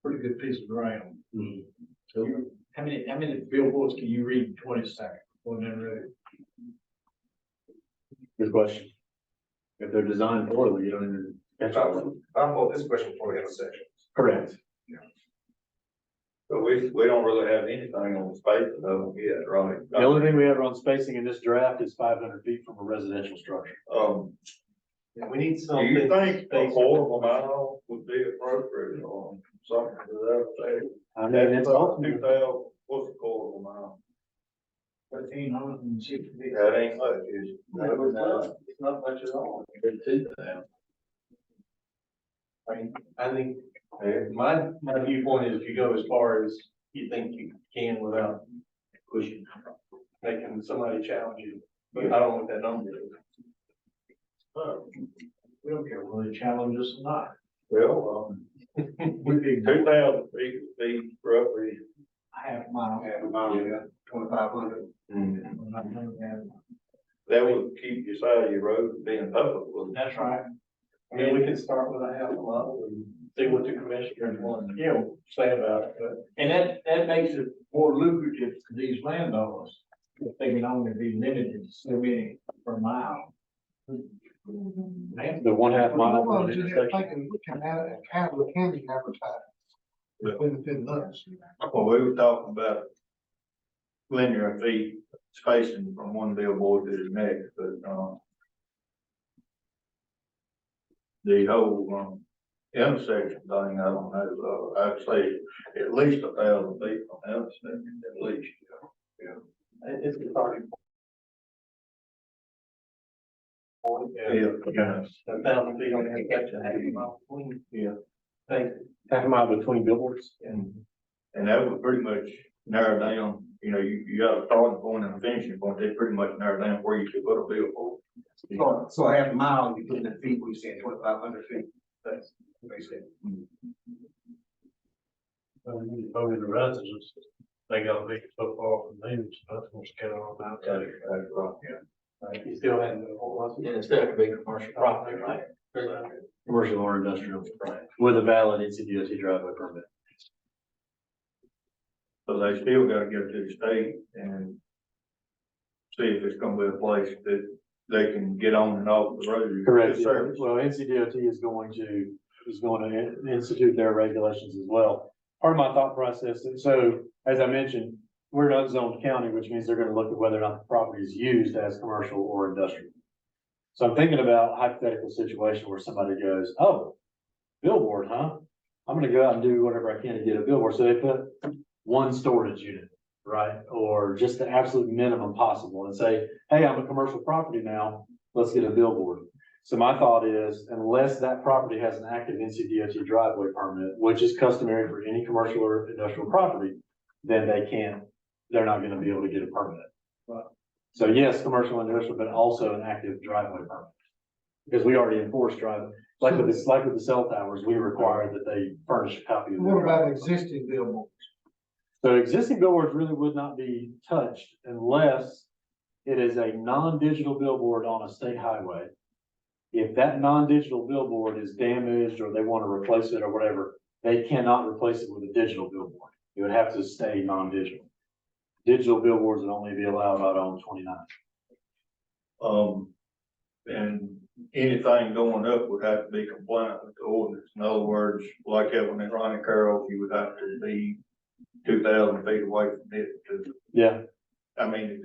pretty good piece of ground. Mhm. So how many billboards can you read in 20 seconds on that road? Good question. If they're designed poorly, you don't even catch them. I thought this question for the intersection. Correct. But we don't really have anything on space though yet, right? The only thing we have on spacing in this draft is 500 feet from a residential structure. We need Do something. you think a quarter of a mile would be appropriate or something to that effect? I mean, it's all. 2,000, what's a quarter of a mile? 1,360 feet. That ain't much, is it? It's not much at all. I mean, I think, my viewpoint is if you go as far as you think you can without pushing, making somebody challenge you, but I don't know what that number is. We don't care whether they challenge us or not. Well, 2,000 feet would be roughly. Half mile. Half a mile, yeah, 2,500. That would keep your side of your road being public, wouldn't it? That's right. I mean, we can start with a half a mile and see what the commissioners want to say about it, but. And that makes it more lucrative to these landowners, if they can only be limited to so many per mile. The 1/2 mile. Well, just thinking, we can have the county advertise within us. Well, we were talking about linear feet spacing from one billboard to the next, but, the whole, intersection thing, I don't know, I'd say at least 1,000 feet from the intersection, at least. It's starting. Yeah. 1,000 feet on the intersection, half a mile between. Yeah. Thanks. Half a mile between billboards. And that would pretty much narrow down, you got a starting point and a finishing point, they pretty much narrow down where you could put a billboard. So half a mile, you put in the feet, we said 2,500 feet. That's what they said. Voting the residents, they gotta be so far from them, so that's gonna scale them out. Right, you still have the whole lot. And it's still gonna be commercial property, right? Commercial or industrial. Right. With a valid NCDOT driveway permit. So they still gotta go to the state and see if it's gonna be a place that they can get on and off the road. Correct. Good service. Well, NCDOT is going to institute their regulations as well. Part of my thought process, and so, as I mentioned, we're an unzoned county, which means they're gonna look at whether or not the property is used as commercial or industrial. So I'm thinking about a hypothetical situation where somebody goes, oh, billboard, huh? I'm gonna go out and do whatever I can to get a billboard. So they put one storage unit, right? Or just the absolute minimum possible and say, hey, I'm a commercial property now, let's get a billboard. So my thought is, unless that property has an active NCDOT driveway permit, which is customary for any commercial or industrial property, then they're not gonna be able to get a permit. So yes, commercial and industrial, but also an active driveway permit. Because we already enforce driveway, like with the cell towers, we require that they furnish a copy of. What about existing billboards? So existing billboards really would not be touched unless it is a non-digital billboard on a state highway. If that non-digital billboard is damaged or they want to replace it or whatever, they cannot replace it with a digital billboard. It would have to stay non-digital. Digital billboards would only be allowed out on 29. And anything going up would have to be compliant with the ordinance. In other words, like that when they run a Carroll, you would have to be 2,000 feet away from it to. Yeah. I mean,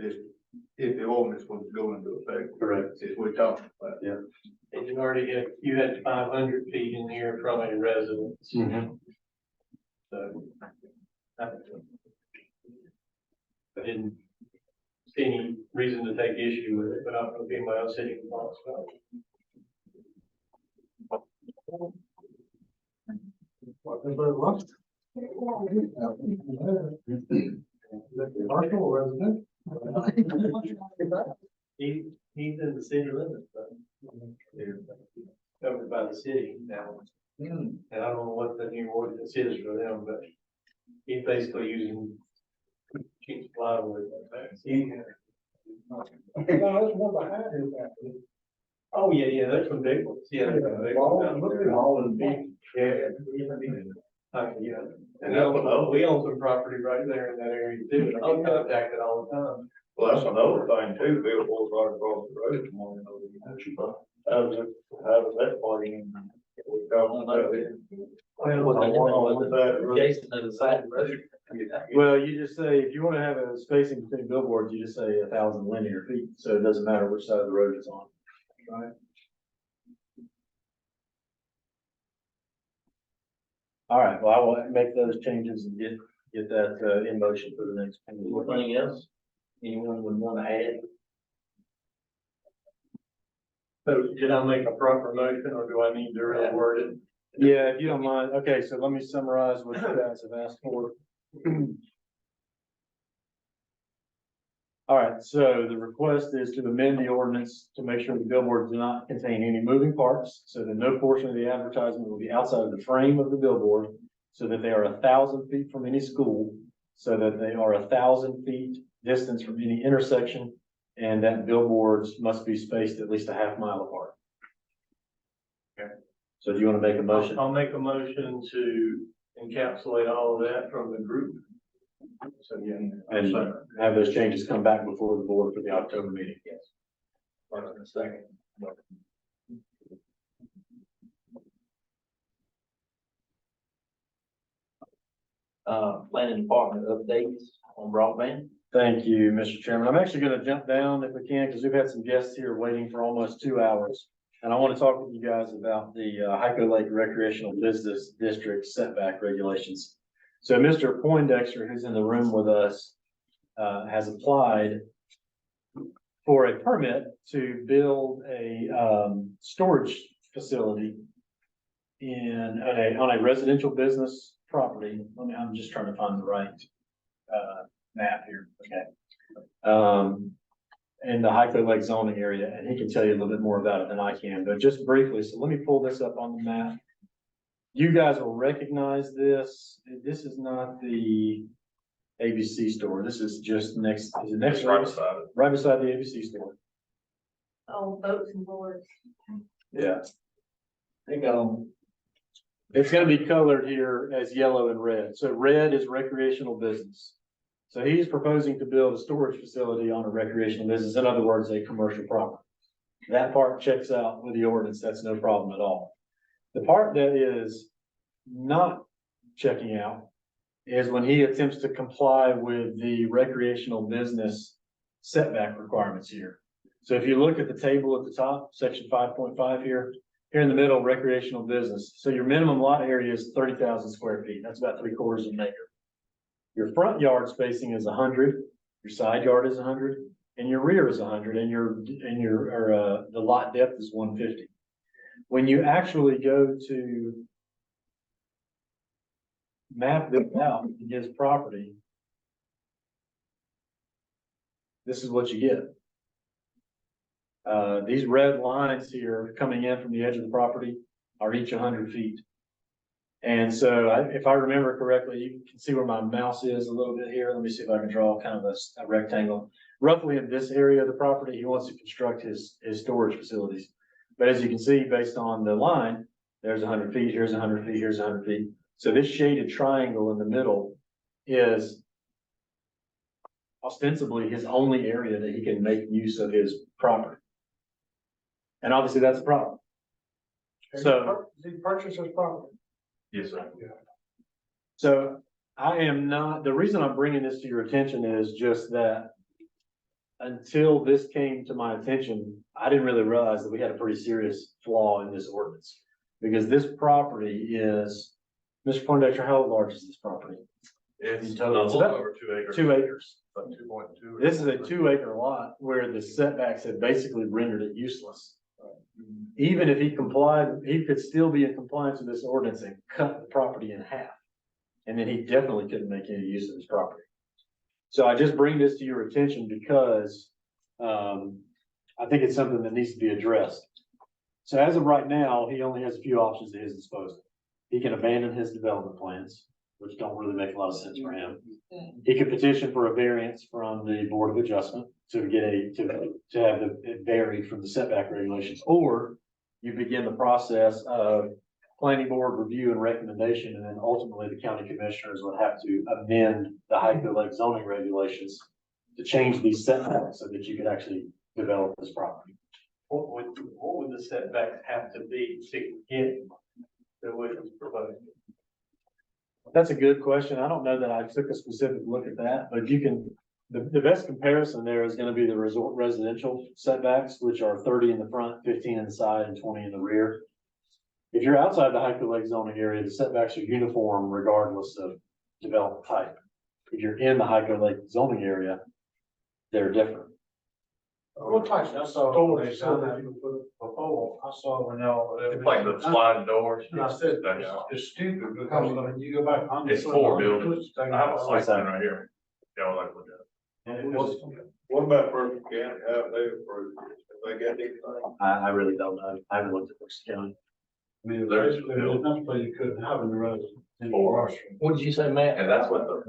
if the ordinance was to go into effect. Correct. As we're talking about. Yeah. And you had 500 feet in here from a residence. Mm-hmm. So. I didn't see any reason to take issue with it, but I'm gonna be my own city thoughts about Commercial or residential? He's in the city limits, but they're covered by the city now. And I don't know what the new ordinance is for them, but he's basically using cheap plywood. Oh, yeah, there's some big ones, yeah. there's some big ones out there. All in big. Yeah. Yeah, and we own some property right there in that area too, and I'm contacted all the time. Well, that's another thing too, billboards right across the road. How does that play in? We talking about it. Jason to the side of the road. Well, you just say, if you want to have a spacing between billboards, you just say 1,000 linear feet, so it doesn't matter which side of the road it's on. Right. All right, well, I will make those changes and get that in motion for the next. Anything else anyone would want to add? So did I make a proper motion or do I need to reword it? Yeah, if you don't mind. Okay, so let me summarize what you guys have asked for. All right, so the request is to amend the ordinance to make sure the billboards do not contain any moving parts, so that no portion of the advertisement will be outside of the frame of the billboard, so that they are 1,000 feet from any school, so that they are 1,000 feet distance from any intersection, and that billboards must be spaced at least a half mile apart. Okay. So do you want to make a motion? I'll make a motion to encapsulate all of that from the group. So, yeah. And have those changes come back before the board for the October meeting? Yes. First and second. Planning department updates on broadband. Thank you, Mr. Chairman. I'm actually gonna jump down if we can, because we've had some guests here waiting for almost 2 hours. And I want to talk with you guys about the Hyco Lake Recreational Business District setback regulations. So Mr. Poindexter, who's in the room with us, has applied for a permit to build a storage facility on a residential business property. I'm just trying to find the right map here. Okay. In the Hyco Lake zoning area, and he can tell you a little bit more about it than I can, but just briefly, so let me pull this up on the map. You guys will recognize this. This is not the ABC store. This is just next, is it next? Right beside it. Right beside the ABC store. Oh, boats and boards. Yeah. It's gonna be colored here as yellow and red. So red is recreational business. So he's proposing to build a storage facility on a recreational business, in other words, a commercial property. That part checks out with the ordinance, that's no problem at all. The part that is not checking out is when he attempts to comply with the recreational business setback requirements here. So if you look at the table at the top, section 5.5 here in the middle, recreational business. So your minimum lot area is 30,000 square feet. That's about 3/4 of an acre. Your front yard spacing is 100, your side yard is 100, and your rear is 100, and the lot depth is 150. When you actually go to map this out in his property, this is what you get. These red lines here coming in from the edge of the property are each 100 feet. And so if I remember correctly, you can see where my mouse is a little bit here. Let me see if I can draw kind of a rectangle. Roughly in this area of the property, he wants to construct his storage facilities. But as you can see, based on the line, there's 100 feet, here's 100 feet, here's 100 feet. So this shaded triangle in the middle is ostensibly his only area that he can make use of his property. And obviously that's a problem. So He purchased his property. Yes, sir. So I am not, the reason I'm bringing this to your attention is just that until this came to my attention, I didn't really realize that we had a pretty serious flaw in this ordinance. Because this property is, Mr. Poindexter, how large is this property? It's a a little little over 2 acres. 2 acres. About 2.2. This is a 2 acre lot where the setbacks have basically rendered it useless. Even if he complied, he could still be in compliance with this ordinance and cut the property in half. And then he definitely couldn't make any use of his property. So I just bring this to your attention because, I think it's something that needs to be addressed. So as of right now, he only has a few options at his disposal. He can abandon his development plans, which don't really make a lot of sense for him. He could petition for a variance from the Board of Adjustment to get to have it varied from the setback regulations, or you begin the process of planning board review and recommendation, and then ultimately the county commissioners would have to amend the Hyco Lake zoning regulations to change these setbacks so that you could actually develop this property. What would the setbacks have to be to get to what was proposed? That's a good question. I don't know that I took a specific look at that, but you can, the best comparison there is gonna be the resort residential setbacks, which are 30 in the front, 15 in the side, and 20 in the rear. If you're outside the Hyco Lake zoning area, the setbacks are uniform regardless of development type. If you're in the Hyco Lake zoning area, they're different. What type of storage that you put before? I saw when y'all. It's like the sliding doors. And I said, it's stupid because when you go back. It's 4 buildings. I have a site plan right here. Y'all like to look at it. And it was, What about Perkins County, how they approved it? Have they got anything? I really don't know. I haven't looked at Berkeley County. I mean, there's enough place you couldn't have in the road. In the washroom. What did you say, Matt? And that's what the.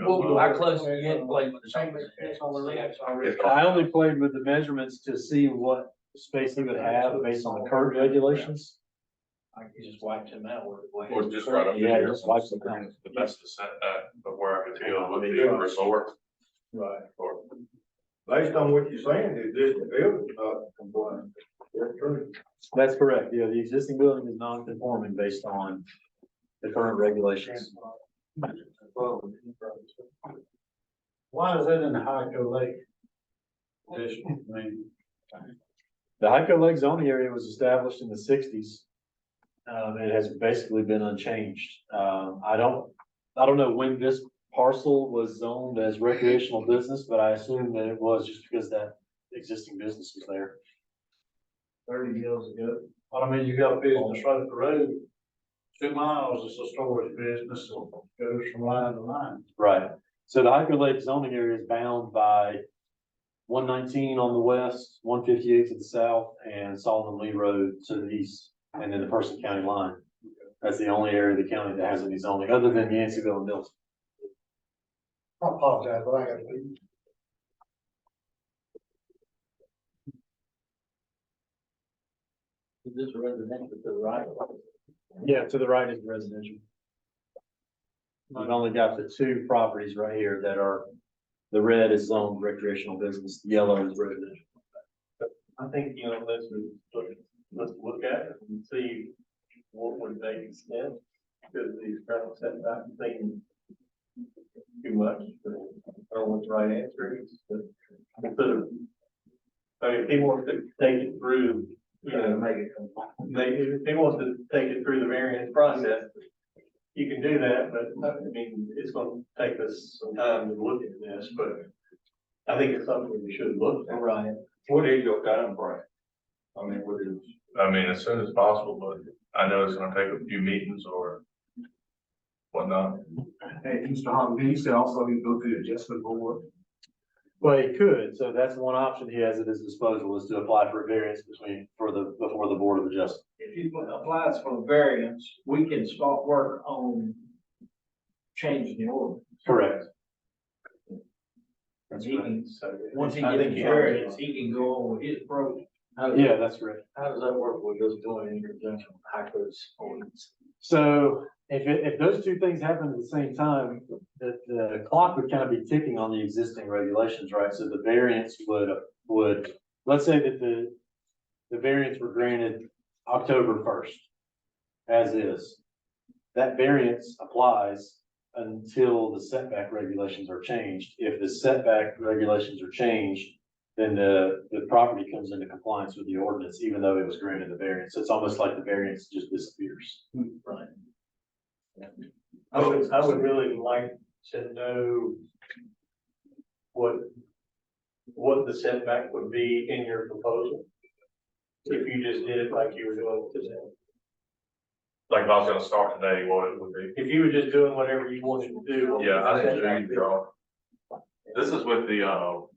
Well, how close you get to play with the chambers? I only played with the measurements to see what space he would have based on the current regulations. You just wiped him out with the way. Or just right up Yeah, here. just watch the thing. But that's the setback of where I could tell with the resort. Right. Or Based on what you're saying, the existing building's not compliant. That's true. That's correct. Yeah, the existing building is non-conforming based on the current regulations. Why is that in the Hyco Lake? Addition, I mean, The Hyco Lake zoning area was established in the sixties. It has basically been unchanged. I don't know when this parcel was zoned as recreational business, but I assume that it was just because that existing business was there. 30 years ago. Well, I mean, you got a business right up the road. 2 miles is a storage business, so it goes from line to line. Right. So the Hyco Lake zoning area is bound by 119 on the west, 158 to the south, and Solomon Lee Road to the east, and then the Person County line. That's the only area of the county that has any zoning, other than Yanceyville and Mills. I apologize, but I gotta leave. Is this residential to the right? Yeah, to the right is residential. We've only got the two properties right here that are, the red is zoned recreational business, the yellow is residential. I think, you know, let's look at it and see what would make sense. Because these current setbacks thinking too much, but I don't know what the right answer is, but instead of, I mean, if he wants to take it through, you know, make it, if he wants to take it through the variance process, you can do that, but I mean, it's gonna take us some time to look at this, but I think it's something we should look at. Right. What is your time frame? I mean, what is? I mean, as soon as possible, but I know it's gonna take a few meetings or whatnot. Hey, Mr. Harvey, you said also you go through the adjustment board. Well, he could, so that's one option he has at his disposal is to apply for a variance before the Board of Adjustment. If he applies for a variance, we can start work on changing the order. Correct. And he can, once he I gets think the he variance, he can go on with his approach. Yeah, that's correct. How does that work with us going in conjunction with Hyco's ordinance? So if those two things happen at the same time, the clock would kind of be ticking on the existing regulations, right? So the variance would, let's say that the variance were granted October 1st, as is. That variance applies until the setback regulations are changed. If the setback regulations are changed, then the property comes into compliance with the ordinance, even though it was granted the variance. So it's almost like the variance just disappears. Right. I would really like to know what the setback would be in your proposal. If you just did it like you were doing today. Like if I was gonna start today, what it would be. If you were just doing whatever you wanted to do. Yeah, I didn't do you draw. This is with the,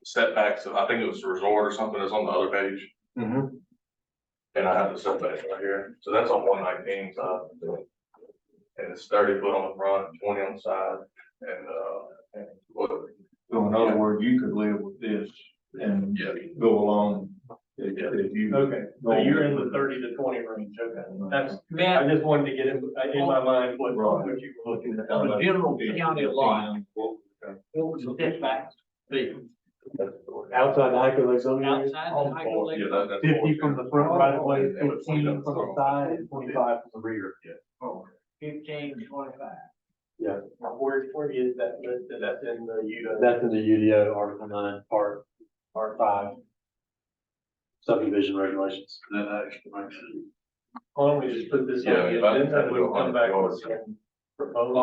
setbacks, I think it was the resort or something that's on the other page. Mm-hmm. And I have the setbacks right here, so that's on 119 side. And it's 30 foot on the front, 20 on the side, and So in other words, you could live with this and go along. If you. Okay, so you're in the 30 to 20 range, okay. That's, I just wanted to get in my mind what you were looking at. On the general county line, what was the setback be? Outside the Hyco Lake zoning area, Outside the Hyco Lake? Yeah, that's 50 from the front right of way, 15 from the side, and 25 from the rear. 15 to 25. Yeah, Where is that listed? That's in the UDO. that's in the UDO Article 9, Part 5. Subdivision regulations. That actually makes sense. Why don't we just put this on Yeah, the if I agenda, had to we can go come back on with the some proposals.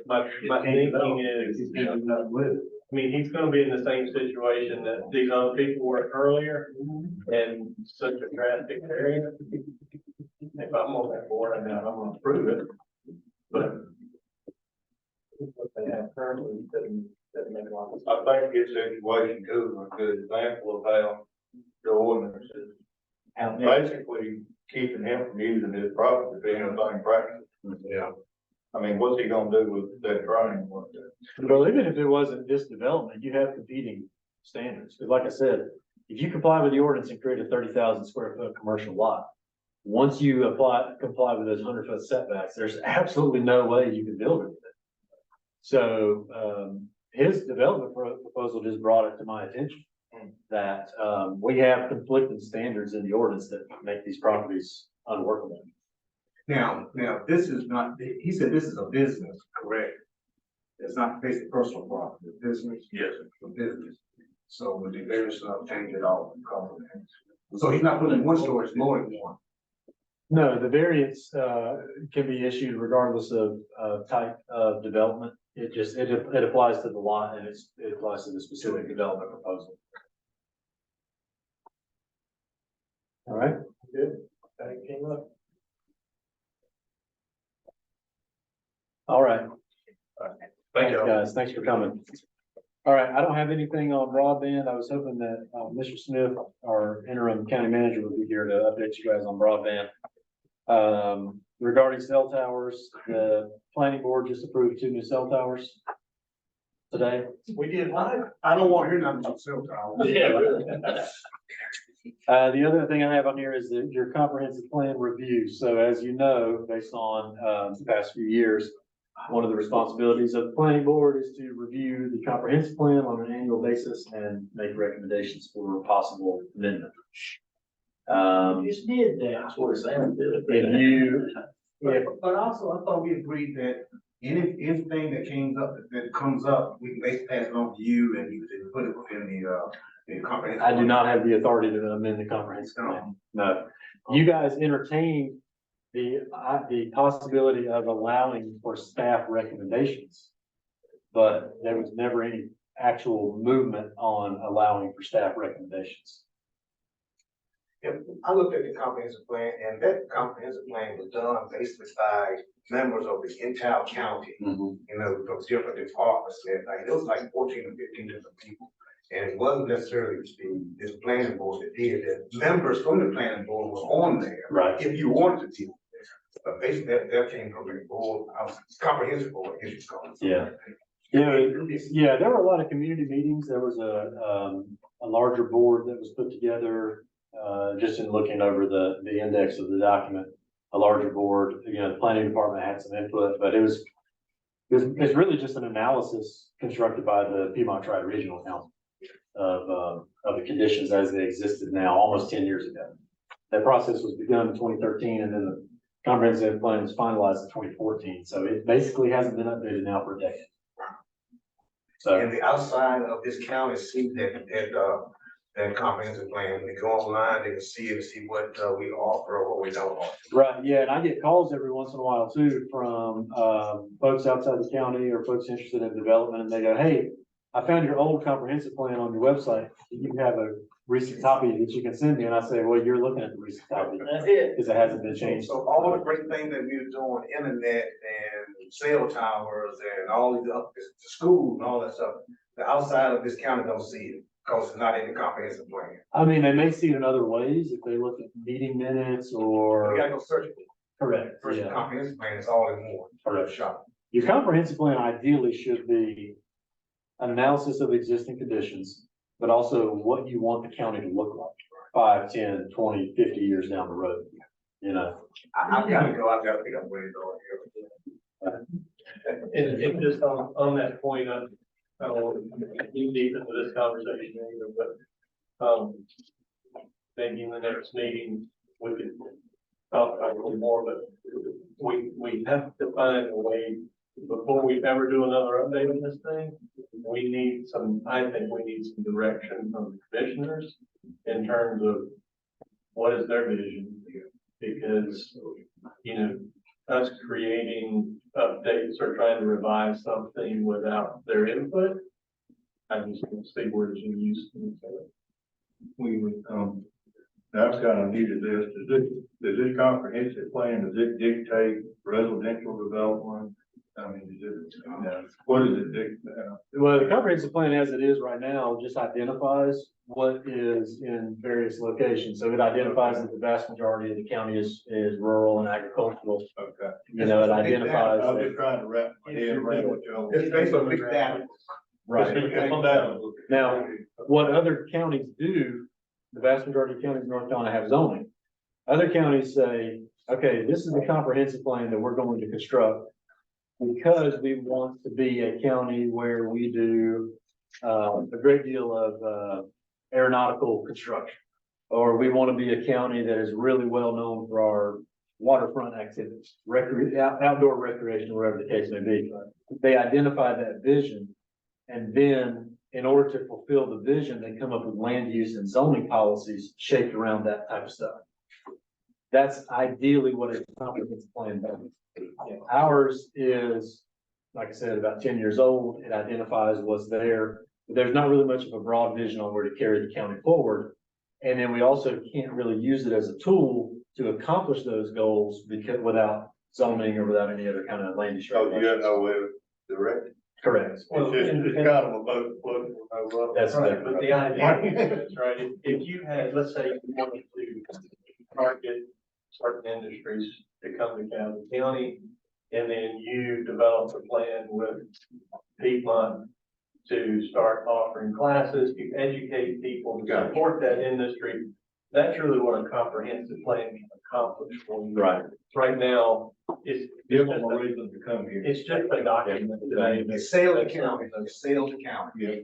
My thinking is, I mean, he's gonna be in the same situation that these other people were earlier, and such a drastic area. If I'm on that board, I'm gonna approve it, but what they have currently Doesn't make a lot of sense. I think this situation too, is a good example of how the ordinance is basically keeping him from using his property, being a thing practice. Yeah. I mean, what's he gonna do with that drain? Well, even if it wasn't this development, you have competing standards. Because like I said, if you comply with the ordinance and create a 30,000 square foot commercial lot, once you comply with those 100-foot setbacks, there's absolutely no way you can build it. So, his development proposal just brought it to my attention that, we have conflicting standards in the ordinance that make these properties unworkable. Now, this is not, he said this is a business, correct? It's not basically personal property, it's business? Yes. It's a business. So with the various change it all. So he's not putting one store, it's more than one. No, the variance, can be issued regardless of, type of development. It just, it applies to the lot and it applies to the specific development proposal. All right, good. That came up. All right. Thank you. Guys, thanks for coming. All right, I don't have anything on broadband. I was hoping that, Mr. Smith, our interim county manager, would be here to update you guys on broadband. Regarding cell towers, the planning board just approved 2 new cell towers today. We did, I don't want to hear nothing about cell towers. Yeah, really. The other thing I have on here is your comprehensive plan review. So as you know, based on, the past few years, one of the responsibilities of the planning board is to review the comprehensive plan on an annual basis and make recommendations for possible amendment. Just did that. That's what it's saying. If you, if, But also, I thought we agreed that anything that comes up, we can basically pass it on to you and you can put it within the comprehensive. I do not have the authority to amend the comprehensive plan. No. You guys entertained the possibility of allowing for staff recommendations. But there was never any actual movement on allowing for staff recommendations. Yep, I looked at the comprehensive plan, and that comprehensive plan was done basically by members of the entire county. You know, from different departments, and like, it was like 14 or 15 different people. And it wasn't necessarily this planning board that did that. Members from the planning board were on there. Right. If you wanted to do this. But basically, that came from the board, comprehensive board, I guess it's called. Yeah. Yeah, there were a lot of community meetings. There was a larger board that was put together, just in looking over the index of the document, a larger board, you know, the planning department had some input, but it's really just an analysis constructed by the Piedmont Triad Regional Council of the conditions as they existed now, almost 10 years ago. That process was begun in 2013, and then the comprehensive plan was finalized in 2014. So it basically hasn't been updated now for a decade. So, And the outside of this county see that comprehensive plan, when they go online, they can see it, see what we offer or what we don't offer. right, yeah, and I get calls every once in a while too from folks outside the county or folks interested in development, and they go, hey, I found your old comprehensive plan on your website. Do you have a recent copy that you can send me? And I say, well, you're looking at the recent copy. That's it. Because it hasn't been changed. So all the great things that we're doing, internet and cell towers and all the school and all that stuff, the outside of this county don't see it because it's not in the comprehensive plan. I mean, they may see it in other ways if they look at meeting minutes We or. gotta go search for it. Correct, First, the yeah. comprehensive plan is all in one. Correct. Shop. Your comprehensive plan ideally should be an analysis of existing conditions, but also what you want the county to look like 5, 10, 20, 50 years down the road, you know? I've gotta go, I've gotta pick up where you're going here. And just on that point, I don't want to get deep into this conversation either, but, maybe in the next meeting, we could talk a little more, but we have to find a way, before we ever do another update on this thing, I think we need some direction from the commissioners in terms of what is their vision, because, you know, us creating updates or trying to revise something without their input, I just don't see where there's any use in it. We would, that's kind of needed this, does this comprehensive plan, does it dictate residential development I mean, what does it do? Well, the comprehensive plan as it is right now just identifies what is in various locations. So it identifies that the vast majority of the county is rural and agricultural. Okay. You know, it identifies. I'm that- just trying to wrap my head around what y'all. It's basically that. Right. Now, what other counties do, the vast majority of counties in North Carolina have zoning. Other counties say, okay, this is the comprehensive plan that we're going to construct. Because we want to be a county where we do, a great deal of, aeronautical construction. Or we want to be a county that is really well known for our waterfront activities, outdoor recreation, wherever the case may be. They identify that vision. And then in order to fulfill the vision, they come up with land use and zoning policies shaped around that type of stuff. That's ideally what a comprehensive plan does. Ours is, like I said, about 10 years old. It identifies what's there. There's not really much of a broad vision on where to carry the county forward. And then we also can't really use it as a tool to accomplish those goals because without zoning or without any other kind of land use. Oh, you got no way to direct it? Correct. Well, It's kind of a boat floating. That's Right, exactly but right. the idea is, right, if you had, let's say you wanted to target certain industries to come to Camden County, and then you develop a plan with Piedmont to start offering classes, to educate people, to support that industry. That's really what a comprehensive plan can accomplish for you. Right. Right now, it's. Give them a reason to come here. It's just a document today. Sale to county, sale to county. Yeah.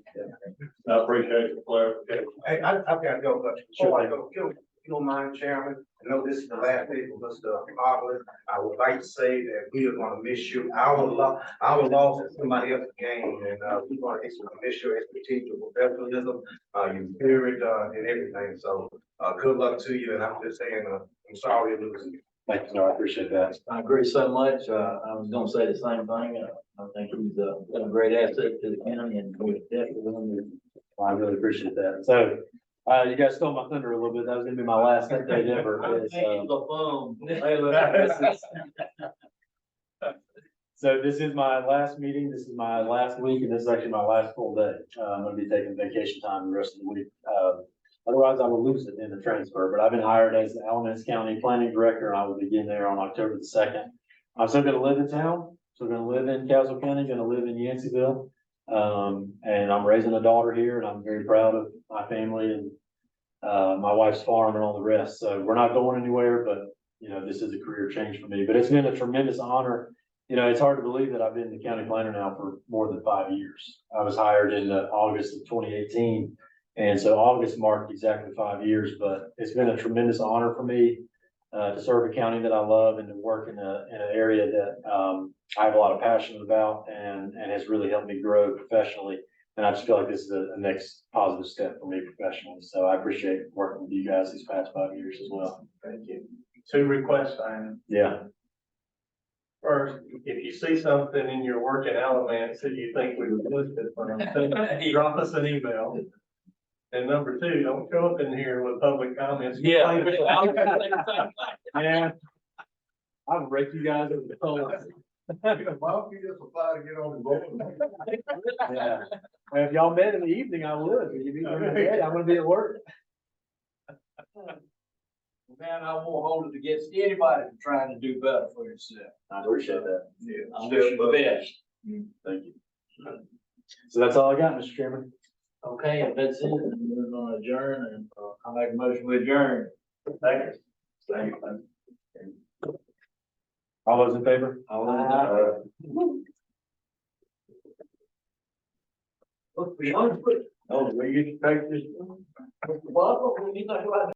I appreciate the clarification. Hey, I've got to go, but before I go, if you don't mind, Chairman, I know this is the last day for Mr. Marvelous. I would like to say that we are gonna miss you. Our loss is somebody else's gain, and, we're gonna miss your expertise, your professionalism, your spirit, and everything. So, good luck to you, and I'm just saying, I'm sorry to lose you. Thank you, no, I appreciate that. I agree so much. I was gonna say the same thing. I think he's a great asset to the county and we're definitely going to. I really appreciate that. So, you guys stole my thunder a little bit. That was gonna be my last update ever. So this is my last meeting. This is my last week, and this is actually my last full day. I'm gonna be taking vacation time the rest of the week. Otherwise I will lose it in the transfer, but I've been hired as the Alamance County Planning Director, and I will begin there on October the 2nd. I'm still gonna live in town. So gonna live in Castle County, gonna live in Yanceyville. And I'm raising a daughter here, and I'm very proud of my family and, my wife's farm and all the rest. So we're not going anywhere, but, you know, this is a career change for me, but it's been a tremendous honor. You know, it's hard to believe that I've been the county planner now for more than 5 years. I was hired in August of 2018. And so August marked exactly 5 years, but it's been a tremendous honor for me, to serve a county that I love and to work in an area that, I have a lot of passion about and has really helped me grow professionally. And I just feel like this is a next positive step for me professionally. So I appreciate working with you guys these past 5 years as well. Thank you. 2 requests, Simon. Yeah. First, if you see something in your work in Alamance that you think we would benefit from, drop us an email. And number 2, don't show up in here with public comments. Yeah. Man, I'll break you guys over the phone. Why don't you just apply to get on the board? Yeah. And if y'all met in the evening, I would. If you meet during the day, I'm gonna be at work. Man, I won't hold it against anybody for trying to do better for yourself. I appreciate that. Yeah, I wish you the best. Thank you. So that's all I got, Mr. Chairman. Okay, if that's it, then we're gonna adjourn and I'll make a motion to adjourn. Thank All those in favor? All those Oh, will you take this? Well, what do you think about